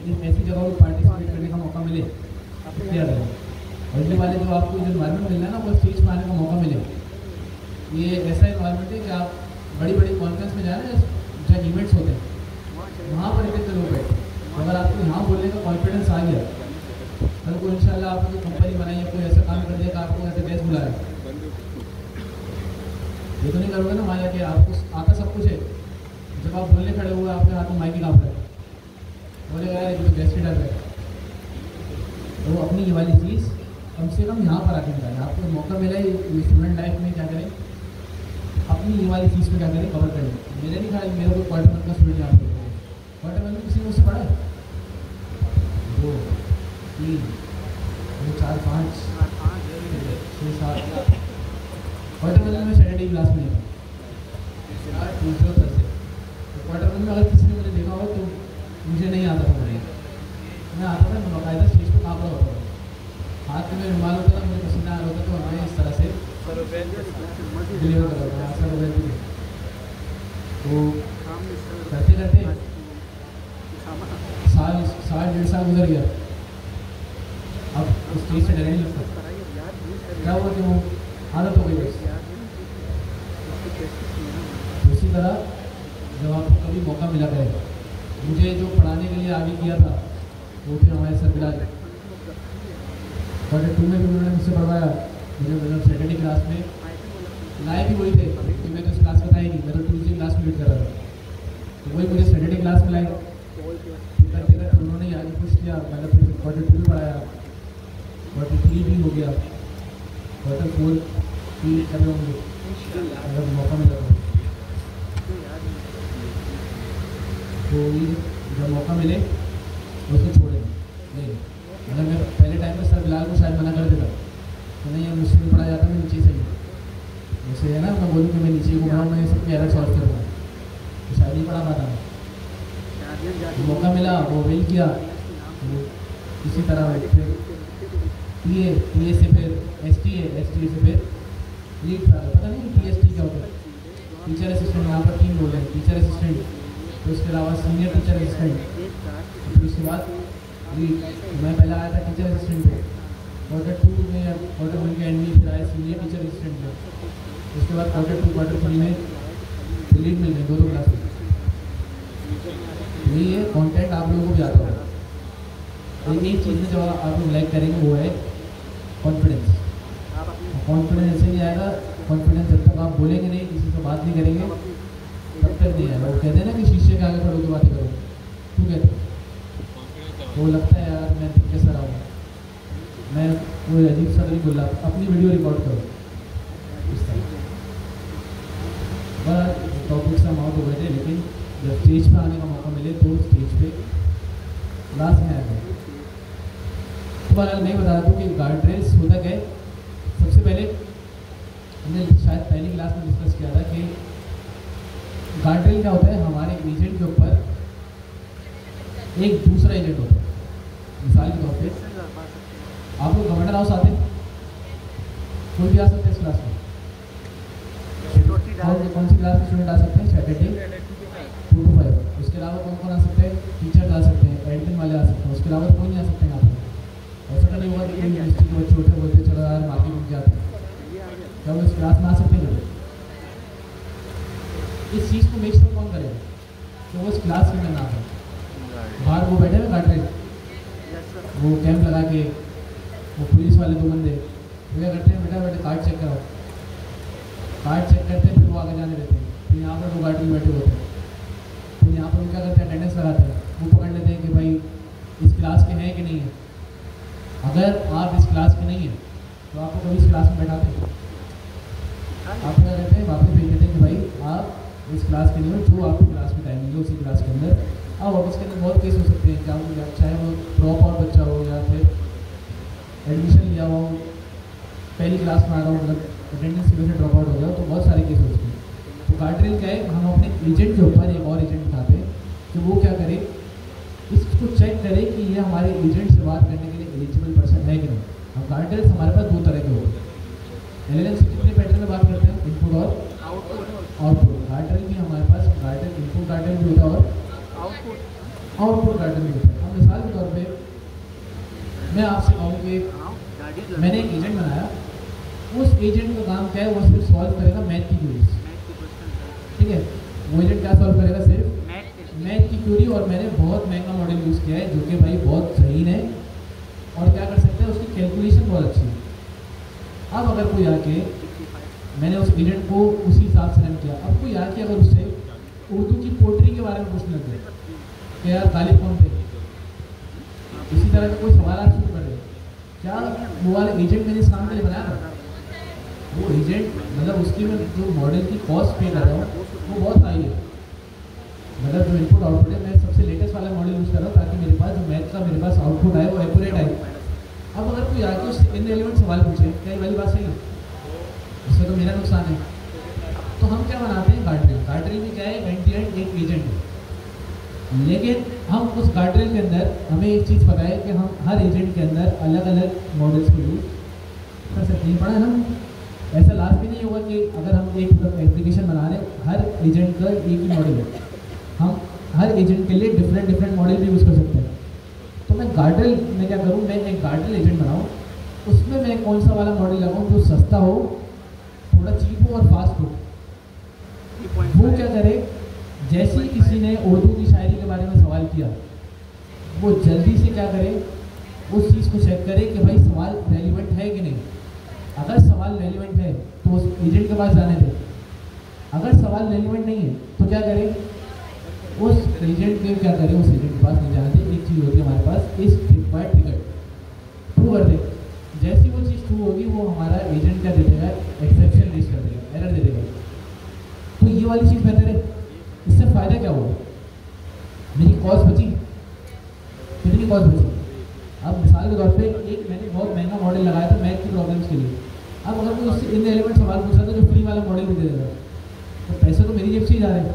Speaker 1: ऐसी जगह पर पार्टिसिपेट करने का मौका मिले क्या करें, और ये वाले जो आपको जो इन्वायरमेंट मिल रहा है ना, वो स्टेज पर आने का मौका मिले। ये ऐसा इन्वायरमेंट है कि आप बड़ी बड़ी कॉन्फ्रेंस में जाए ना, जहाँ इवेंट्स होते हैं वहाँ पर इतने लोग बैठे, अगर आपको यहाँ बोलने का कॉन्फिडेंस आ गया कल को इंशाल्लाह आपने कोई कंपनी बनाई है, कोई ऐसा काम कर दिया कि आपको ऐसे गैस बुलाया, ये तो नहीं करोगे ना वहाँ जाके। आपको आता सब कुछ है, जब आप बोलने खड़े हुए आपके हाथ में माइक ही काम रहे बोलेगा यार ये तो गैस की डर है। तो अपनी ये वाली चीज़ कम से कम यहाँ पर आके निकालें। आपको मौका मिला है स्टूडेंट लाइफ में, क्या करें अपनी ये वाली चीज़ को क्या करें कवर करें। मेरे नहीं ख्याल मेरा कोई क्वार्टर 1 का स्टूडेंट यहाँ पर क्वार्टर 1 में किसी ने उससे पढ़ा है 2 3 4 5 6 7 क्लास में नहीं था, ट्यूसडे और थर्सडे। तो क्वार्टर वन में अगर किसी ने मुझे देखा हो तो मुझे नहीं आता था पढ़ाई, मैं आता था, मैं बाकायदा स्टेज पर काँप रहा होता था, हाथ में रुमाल होता था, मुझे पसीना आ रहा होता, तो मैं इस तरह से डिलीवर कर रहा था सर वैसे भी। तो करते करते साल 1.5 साल गुजर गया, अब स्टेज से डर नहीं लगता। क्या हुआ कि वो आदत हो गई बस। इसी तरह जब आपको कभी मौका मिला करे, मुझे जो पढ़ाने के लिए आगे किया था वो थे हमारे सर बिलाल। क्वार्टर 2 में भी उन्होंने मुझसे पढ़वाया, मुझे मतलब सैटरडे क्लास में लाए भी वही थे, क्योंकि मैं तो इस क्लास का था ही नहीं, मैं तो ट्यूसडे क्लास में लीड कर रहा था, तो वही मुझे सैटरडे क्लास में लाए। करते करते उन्होंने आगे पुश किया, मतलब फिर क्वार्टर 2 भी पढ़ाया, क्वार्टर 3 भी हो गया, क्वार्टर 4 भी कर रहा हूँ अगर मौका मिला तो ये जब मौका मिले उसको छोड़े नहीं। अगर मैं पहले टाइम में सर बिलाल को शायद मना कर देता तो नहीं, अब मुझसे पढ़ा जाता, मैं नीचे से ही जैसे है ना, मैं बोलूँ कि मैं नीचे घूम रहा हूँ, मैं सबके एरर सॉल्व कर रहा हूँ, तो शायद नहीं पढ़ा पाता। तो मौका मिला, वो वेल किया, तो इसी तरह फिर टीए से फिर एसटीए से फिर लीड था। पता नहीं टीएसटी क्या होता है, टीचर असिस्टेंट, यहाँ पर 3 बोल रहे हैं, टीचर असिस्टेंट, तो उसके अलावा सीनियर टीचर असिस्टेंट, फिर उसके बाद लीड। मैं पहले आया था टीचर असिस्टेंट पे, क्वार्टर 2 में या क्वार्टर 1 के एंड में फिर आया सीनियर टीचर असिस्टेंट पे, उसके बाद क्वार्टर 2 क्वार्टर 3 में लीड मिल गई 2 क्लास में। यही है कंटेंट, आप लोगों को भी आता होगा। एक चीज़ में जो आप लोग लाइक करेंगे वो है कॉन्फिडेंस। कॉन्फिडेंस ऐसे नहीं आएगा, कॉन्फिडेंस जब तक आप बोलेंगे नहीं, किसी से बात नहीं करेंगे, तब तक नहीं आएगा। वो कहते हैं ना कि शीशे के आगे खड़ो तो बातें करो, क्यों कहते हैं? वो लगता है यार मैं कैसा रहा हूँ, मैं वो अजीब सा नहीं बोल रहा, अपनी वीडियो रिकॉर्ड करो इस तरह। बस टॉपिक से माउट हो गए थे, लेकिन जब स्टेज पे आने का मौका मिले तो स्टेज पे लास्ट में आ गए। तो मैं नहीं बता दूँ कि गार्ड रेल्स होता क्या है। सबसे पहले हमने शायद पहली क्लास में डिस्कस किया था कि गार्ड रेल क्या होता है, हमारे एजेंट के ऊपर एक दूसरा एजेंट होता है। मिसाल के तौर पे आप लोग गवर्नर हाउस आते हैं, कोई भी आ सकते हैं इस क्लास में, कौन सी क्लास के स्टूडेंट आ सकते हैं? Saturday 2 to 5। उसके अलावा कौन कौन आ सकते हैं? टीचर्स आ सकते हैं, एडमिन वाले आ सकते हैं, उसके अलावा कोई नहीं आ सकते यहाँ पर। ऐसा तो नहीं होगा कि यूनिवर्सिटी के बच्चे होते बोलते चलो यार मार्केट घूम के आते हैं, क्या वो इस क्लास में आ सकते हैं? इस चीज़ को मेक श्योर कौन करेगा कि वो इस क्लास के अंदर ना आए? बाहर वो बैठे हुए गार्ड रेल, वो कैंप लगा के, वो पुलिस वाले 2 बंदे वो क्या करते हैं, बेटा बेटे कार्ड चेक कराओ, कार्ड चेक करते हैं, फिर वो आगे जाने देते हैं। फिर यहाँ पर वो गार्ड रेल बैठे होते हैं, फिर यहाँ पर वो क्या करते हैं, अटेंडेंस लगाते हैं, वो पकड़ लेते हैं कि भाई इस क्लास के हैं कि नहीं है। अगर आप इस क्लास के नहीं हैं तो आपको कभी इस क्लास में बैठाते हैं? आप क्या कहते हैं, वापस भेज देते हैं कि भाई आप इस क्लास के नहीं हो, जो आपकी क्लास में टाइमिंग है उसी क्लास के अंदर आप वापस के अंदर। बहुत केस हो सकते हैं, क्या वो चाहे वो ड्रॉप आउट बच्चा हो या फिर एडमिशन लिया हुआ हो, पहली क्लास में आ रहा हो, मतलब अटेंडेंस की वजह से ड्रॉप आउट हो गया, तो बहुत सारे केस हो सकते हैं। तो गार्ड रेल क्या है, हम अपने एजेंट के ऊपर एक और एजेंट उठाते हैं कि वो क्या करे, इसको चेक करे कि ये हमारे एजेंट से बात करने के लिए एलिजिबल पर्सन है कि नहीं। अब गार्ड रेल्स हमारे पास 2 तरह के होते हैं। LLM से कितने पैटर्न में बात करते हैं? इनपुट और आउटपुट। गार्ड रेल भी हमारे पास guardrail input guardrail भी होता है और आउटपुट गार्ड रेल भी होता है। अब मिसाल के तौर पे मैं आपसे कहूँ कि मैंने एक एजेंट बनाया, उस एजेंट का काम क्या है, वो सिर्फ सॉल्व करेगा मैथ की क्वेरीज, ठीक है। वो एजेंट क्या सॉल्व करेगा? सिर्फ मैथ की क्वेरी। और मैंने बहुत महंगा मॉडल यूज़ किया है जो कि भाई बहुत सही है और क्या कर सकते हैं, उसकी कैलकुलेशन बहुत अच्छी है। अब अगर कोई आके, मैंने उस एजेंट को उसी हिसाब से रन किया, अब कोई आके अगर उससे उर्दू की पोट्री के बारे में पूछने लग गया कि यार गालिब कौन थे, इसी तरह का कोई सवाल आप शुरू कर रहे, क्या वो वाला एजेंट मैंने इस काम के लिए बनाया था? वो एजेंट मतलब उसकी मैं जो मॉडल की कॉस्ट पे कर रहा हूँ वो बहुत हाई है, मतलब जो इनपुट आउटपुट है मैं सबसे लेटेस्ट वाला मॉडल यूज़ कर रहा हूँ ताकि मेरे पास जो मैथ का मेरे पास आउटपुट आए वो एक्यूरेट आए। अब अगर कोई आके उससे इनरेलेवेंट सवाल पूछे, क्या ये वाली बात सही है? इससे तो मेरा नुकसान है। हम क्या बनाते हैं, गार्ड्रेल। गार्ड्रेल में क्या है, एंड टू एंड एक एजेंट है, लेकिन हम उस गार्ड्रेल के अंदर हमें एक चीज़ पता है कि हम हर एजेंट के अंदर अलग अलग मॉडल्स को यूज कर सकते हैं। पढ़ा है ना, ऐसा लास्ट भी नहीं होगा कि अगर हम एक एप्लीकेशन बना रहे हैं, हर एजेंट का एक ही मॉडल है, हम हर एजेंट के लिए डिफरेंट मॉडल भी यूज़ कर सकते हैं। तो मैं गार्ड्रेल में क्या करूँ, मैं एक गार्ड्रेल एजेंट बनाऊँ, उसमें मैं कौन सा वाला मॉडल लगाऊँ जो सस्ता हो, थोड़ा चीप हो और फास्ट हो। वो क्या करे, जैसे ही किसी ने उर्दू की शायरी के बारे में सवाल किया, वो जल्दी से क्या करे, उस चीज़ को चेक करे कि भाई सवाल रेलिवेंट है कि नहीं। अगर सवाल रेलिवेंट है तो उस एजेंट के पास जाने दे, अगर सवाल रेलिवेंट नहीं है तो क्या करे, उस एजेंट के क्या करे, उस एजेंट के पास नहीं जाने दे। एक चीज़ होती है हमारे पास, इस रिक्वायर्ड टिकट ट्रू कर दे। जैसी वो चीज़ ट्रू होगी, वो हमारा एजेंट क्या दे देगा, एक्सेप्शन रेज कर देगा, एरर दे देगा। तो ये वाली चीज़ बेहतर है। इससे फ़ायदा क्या हुआ, मेरी कॉस्ट बची, कितनी कॉस्ट बची। अब मिसाल के तौर पे एक मैंने बहुत महंगा मॉडल लगाया था मैथ की प्रॉब्लम्स के लिए। अब अगर कोई उससे इनएलिमेंट सवाल पूछ रहा था जो फ्री वाला मॉडल भी दे देगा, तो पैसे तो मेरी जेब से ही जा रहे हैं।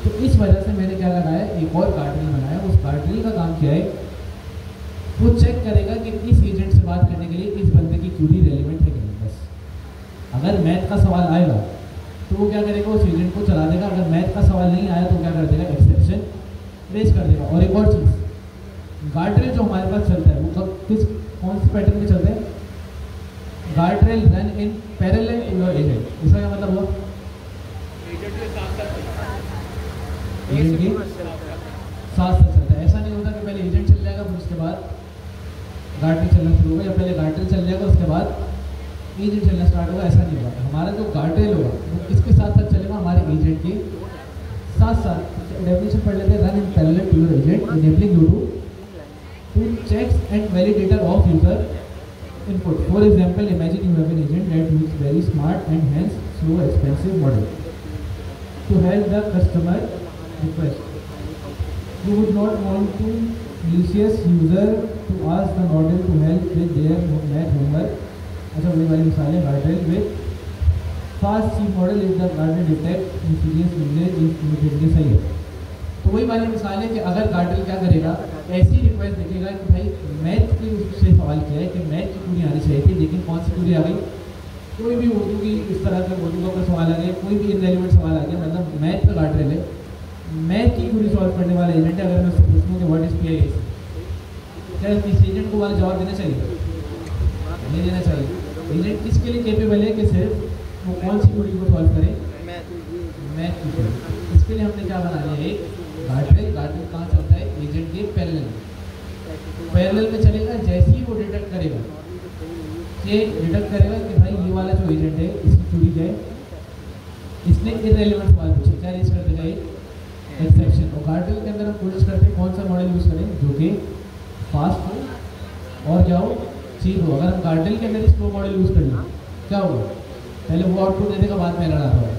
Speaker 1: तो इस वजह से मैंने क्या लगाया, एक और गार्ड्रेल बनाया। उस गार्ड्रेल का काम क्या है, वो चेक करेगा कि इस एजेंट से बात करने के लिए इस बंदे की क्यूरी रेलिवेंट है कि नहीं। बस अगर मैथ का सवाल आएगा तो वो क्या करेगा, उस एजेंट को चला देगा। अगर मैथ का सवाल नहीं आया तो क्या कर देगा, एक्सेप्शन रेज कर देगा। और एक और चीज़, गार्ड्रेल जो हमारे पास चलता है वो कौन से पैटर्न में चलता है, guardrail run in parallel to your agent. इसका क्या मतलब हुआ, एजेंट के साथ चलता है। ऐसा नहीं होता कि पहले एजेंट चल जाएगा फिर उसके बाद गार्ड्रेल चलना शुरू होगा, या पहले गार्ड्रेल चल जाएगा उसके बाद एजेंट चलना स्टार्ट होगा। ऐसा नहीं होगा। हमारा जो गार्ड्रेल होगा वो किसके साथ साथ चलेगा, हमारे एजेंट के साथ साथ। डेफिनेशन पढ़ लेते हैं, run in parallel to your agent enabling you to checks and validator of user input. For example, imagine you have an agent that is very smart and hence slow expensive model to help the customer request. You would not want to malicious user to ask the model to help with their math homework. अच्छा, वही वाली मिसाल है, गार्ड्रेल with fast cheap model if the guardrail detect insidious usage if immediately सही है। तो वही वाली मिसाल है कि अगर गार्ड्रेल क्या करेगा, ऐसी रिक्वेस्ट देखेगा कि भाई मैथ की उससे सवाल किया है कि मैथ की पूरी आनी चाहिए थी, लेकिन कौन सी पूरी आ गई, कोई भी उर्दू की इस तरह का उर्दू का सवाल आ गया, कोई भी इनरेलिवेंट सवाल आ गया, मतलब मैथ का गार्ड्रेल है, मैथ की पूरी सॉल्व करने वाला एजेंट है। अगर मैं उससे पूछूँ कि व्हाट इज PIS, क्या इस एजेंट को वाला जवाब देना चाहिए, नहीं देना चाहिए। एजेंट किसके लिए केपेबल है कि सिर्फ वो कौन सी पूरी को सॉल्व करे, मैथ की पूरी। इसके लिए हमने क्या बना लिया, एक गार्ड्रेल। गार्ड्रेल कहाँ चलता है, एजेंट के पैरेलल में चलेगा। जैसे ही वो डिटेक्ट करेगा कि भाई ये वाला जो एजेंट है इसकी क्यूरी है, इसने इररेलेवेंट सवाल पूछे, क्या रेज कर देगा, एक एक्सेप्शन। और गार्ड्रेल के अंदर हम कोशिश करते हैं कौन सा मॉडल यूज़ करें जो कि फास्ट हो और क्या हो, चीप हो। अगर हम गार्ड्रेल के अंदर स्लो मॉडल यूज़ कर लें क्या होगा, पहले वो आउटपुट दे देगा, बाद में एरर आता है।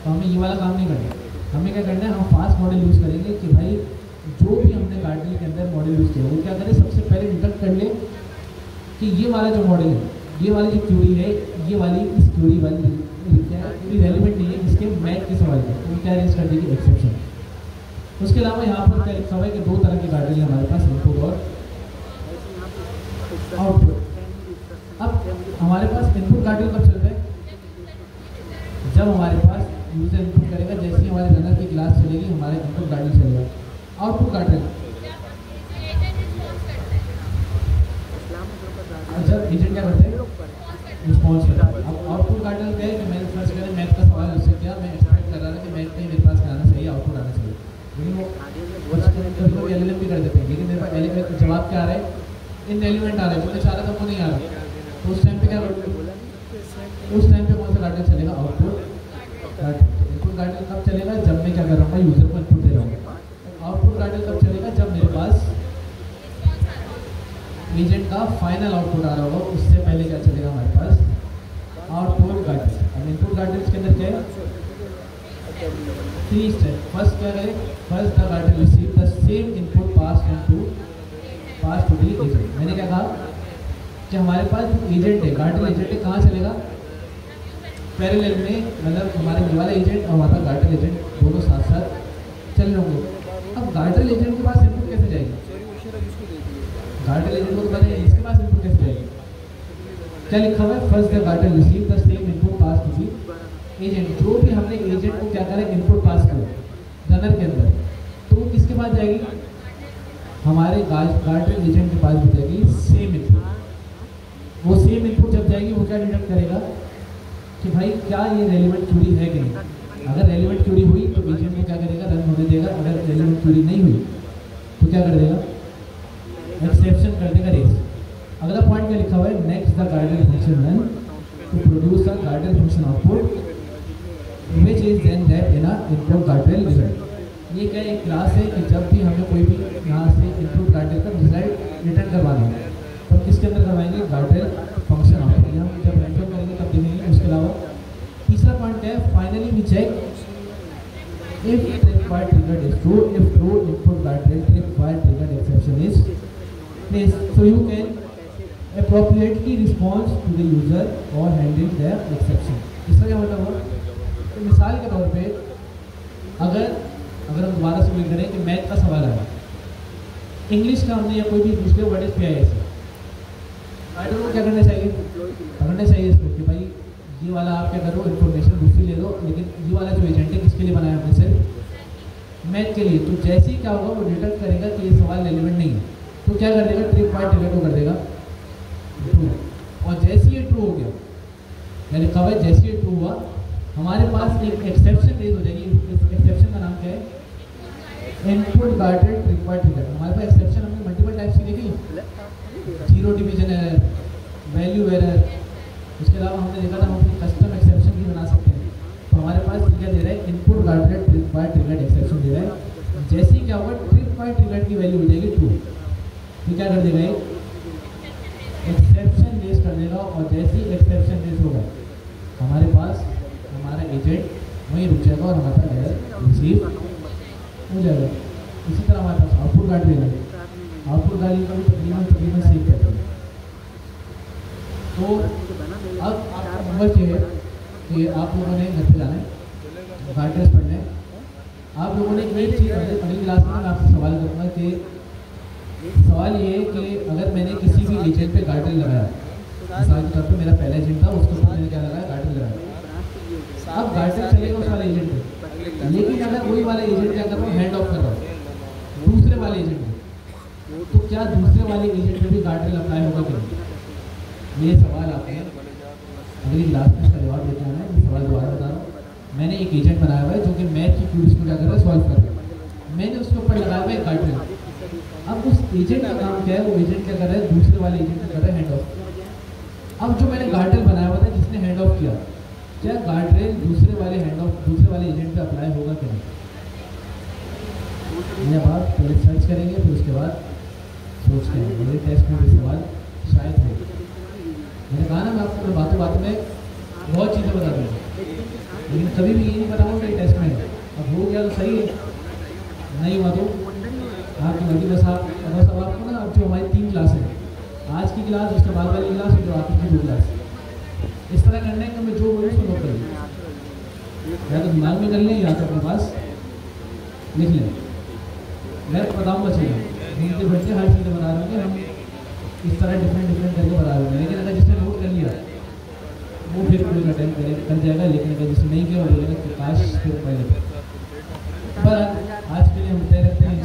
Speaker 1: तो हमें ये वाला काम नहीं करना। हमें क्या करना है, हम फास्ट मॉडल यूज़ करेंगे कि भाई जो भी हमने गार्ड्रेल के अंदर मॉडल यूज़ किया वो क्या करें, सबसे पहले डिटेक्ट कर ले कि ये वाला जो मॉडल है, ये वाली जो क्यूरी है, ये वाली इस क्यूरी वाली क्यूरी रेलिवेंट नहीं है इसके मैथ के सवाल का, तो क्या रेज कर देगी, एक्सेप्शन। उसके अलावा यहाँ पर क्या लिखा हुआ है कि दो तरह के गार्ड्रेल हमारे पास, इनपुट और आउटपुट। अब हमारे पास इनपुट गार्ड्रेल कब चलता है, जब हमारे पास यूजर इनपुट करेगा, जैसे ही हमारे रनर की क्लास चलेगी हमारे इनपुट गार्ड्रेल चलेगा। आउटपुट गार्ड्रेल जब एजेंट क्या करते हैं, रिस्पॉन्स करता है। अब आउटपुट गार्ड्रेल क्या है कि मैंने फर्स्ट करें मैथ का सवाल उससे किया, मैं एक्सपेक्ट कर रहा था कि मैथ में मेरे पास क्या आना चाहिए, आउटपुट आना चाहिए, लेकिन वो LLM भी कर देते हैं, लेकिन मेरे पास LLM जवाब क्या आ रहा है, इनरेलेवेंट आ रहा है, जो मैं चाह रहा था वो नहीं आ रहा। तो उस टाइम पे क्या करोगे, उस टाइम पे कौन सा गार्ड्रेल चलेगा, आउटपुट गार्ड्रेल। इनपुट गार्ड्रेल कब चलेगा, जब मैं क्या कर रहा हूँ, यूजर को इनपुट दे रहा हूँ। आउटपुट गार्ड्रेल कब चलेगा, जब मेरे पास एजेंट का फाइनल आउटपुट आ रहा होगा, उससे पहले क्या चलेगा हमारे पास, आउटपुट गार्ड्रेल। अब इनपुट गार्ड्रेल के अंदर क्या है, 3 स्टेप। फर्स्ट क्या करें, first the guardrail receive the same input pass to the agent. मैंने क्या कहा कि हमारे पास एजेंट है, गार्ड्रेल एजेंट है, कहाँ चलेगा, पैरेलल में मतलब हमारे ये वाला एजेंट और हमारा गार्डर एजेंट दोनों साथ साथ चल रहे होंगे। अब गार्डर एजेंट के पास इनपुट कैसे जाएगी? गार्डर एजेंट को तो पता है इसके पास इनपुट कैसे जाएगी? क्या लिखा हुआ है? First the guardrail receive the same input pass to the agent. जो भी हमने एजेंट को क्या करें इनपुट पास किया रनर के अंदर, तो वो किसके पास जाएगी? हमारे गार्डर एजेंट के पास भी जाएगी सेम इनपुट। वो सेम इनपुट जब जाएगी वो क्या डिटेक्ट करेगा कि भाई क्या ये रेलिवेंट क्यूरी है कि नहीं। अगर रेलिवेंट क्यूरी हुई तो एजेंट को क्या करेगा? रन होने देगा। अगर रेलिवेंट क्यूरी नहीं हुई तो क्या कर देगा? एक्सेप्शन कर देगा, रेस। अगला पॉइंट क्या लिखा हुआ है? Next the guardrail function run to produce the guardrail function output which is then that in a input guardrail result. ये क्या एक क्लास है कि जब भी हमें कोई भी यहाँ से इनपुट गार्डर का रिजल्ट रिटर्न करवाना है तो हम किसके अंदर करवाएंगे? Girder function output. हम जब रन करेंगे तब देखेंगे। उसके अलावा तीसरा पॉइंट है finally we check if required triggered is true, if true input guardrail required triggered exception is placed, so you can appropriately respond to the user or handle their exception। इसका क्या मतलब हुआ? तो मिसाल के तौर पे अगर हम दोबारा से करें कि मैथ का सवाल आया, इंग्लिश का हमने या कोई भी दूसरे वर्ड पे आया ऐसे, गार्डर को क्या करना चाहिए? पकड़ना चाहिए इसको कि भाई ये वाला आप क्या करो इन्फॉर्मेशन दूसरी ले लो, लेकिन ये वाला जो एजेंट है किसके लिए बनाया हमने? सिर्फ मैथ के लिए। तो जैसे ही क्या होगा वो डिटेक्ट करेगा कि ये सवाल रेलिवेंट नहीं है तो क्या कर देगा? ट्रिप पॉइंट ट्रिगर को कर देगा ट्रू। और जैसे ही ये ट्रू हो गया, यानी कब है जैसे ये ट्रू हुआ हमारे पास एक एक्सेप्शन रेज हो जाएगी। इस एक्सेप्शन का नाम क्या है? Input guardrail trip point trigger. हमारे पास एक्सेप्शन हमने मल्टीपल टाइप्स की देखी, zero division error, value error. उसके अलावा हमने देखा था हम अपनी कस्टम एक्सेप्शन भी बना सकते हैं। तो हमारे पास क्या दे रहा है? Input guardrail trip point trigger exception दे रहा है। जैसे ही क्या होगा ट्रिप पॉइंट ट्रिगर की वैल्यू हो जाएगी ट्रू, तो क्या कर देगा? एक्सेप्शन रेज कर देगा। और जैसे ही एक्सेप्शन रेज होगा हमारे पास हमारा एजेंट वहीं रुक जाएगा और हमारे पास एरर रिसीव हो जाएगा। इसी तरह हमारे पास आउटपुट गार्डर है, आउटपुट गार्डर का भी तकरीबन सेम करते हैं। तो अब आपका नंबर ये है कि आप लोगों ने घर पे जाना है, गार्डर्स पढ़ना है। आप लोगों ने एक चीज़ अगली क्लास में मैं आपसे सवाल करूँगा कि सवाल ये है कि अगर मैंने किसी भी एजेंट पे गार्डर लगाया, मिसाल के तौर पे मेरा पहला एजेंट था उसके ऊपर मैंने क्या लगाया? गार्डर लगाया। अब गार्डर चलेगा उस वाले एजेंट पे, लेकिन अगर वही वाला एजेंट क्या कर रहा हूँ? हैंड ऑफ कर रहा हूँ दूसरे वाले एजेंट पे, तो क्या दूसरे वाले एजेंट पे भी गार्डर अप्लाई होगा कि नहीं? ये सवाल आपने अगली क्लास में इसका जवाब देते हैं। मैं सवाल दोबारा बता रहा हूँ। मैंने एक एजेंट बनाया हुआ है जो कि मैथ की क्यूरीज को क्या कर रहा है? सॉल्व कर रहा है। मैंने उसके ऊपर लगाया हुआ है गार्डर। अब उस एजेंट का काम क्या है? वो एजेंट क्या कर रहा है? दूसरे वाले एजेंट को कर रहा है हैंड ऑफ। अब जो मैंने गार्डर बनाया हुआ था जिसने हैंड ऑफ किया, क्या गार्डरेल दूसरे वाले एजेंट पे अप्लाई होगा कि नहीं? ये बात पहले सर्च करेंगे फिर उसके बाद सोचते हैं। मेरे टेस्ट में भी सवाल शायद है। मैंने कहा ना मैं आपको बातों में बहुत चीज़ें बता दूँगा, लेकिन कभी भी ये नहीं बताऊँगा कि टेस्ट में है। अब हो गया तो सही है, नहीं हुआ तो आपकी मर्जी। बस अब आपको ना अब जो हमारी 3 क्लास है, आज की क्लास, उसके बाद वाली क्लास और जो आखिर की 2 क्लास, इस तरह करना है कि मैं जो बोलूँ उसको नोट कर लूँ, या तो दिमाग में कर लें या तो अपने पास लिख लें। मैं बताऊँगा चीज़ें घूमते फिरते हर चीज़ें बता रहे होंगे, हम इस तरह डिफरेंट करके बता रहे होंगे। लेकिन अगर जिसने नोट कर लिया वो फिर कोई अटेम्प्ट कर जाएगा, लेकिन अगर जिसने नहीं किया वो बोलेगा कि काश फिर पहले। पर आज के लिए हम तय रखते हैं।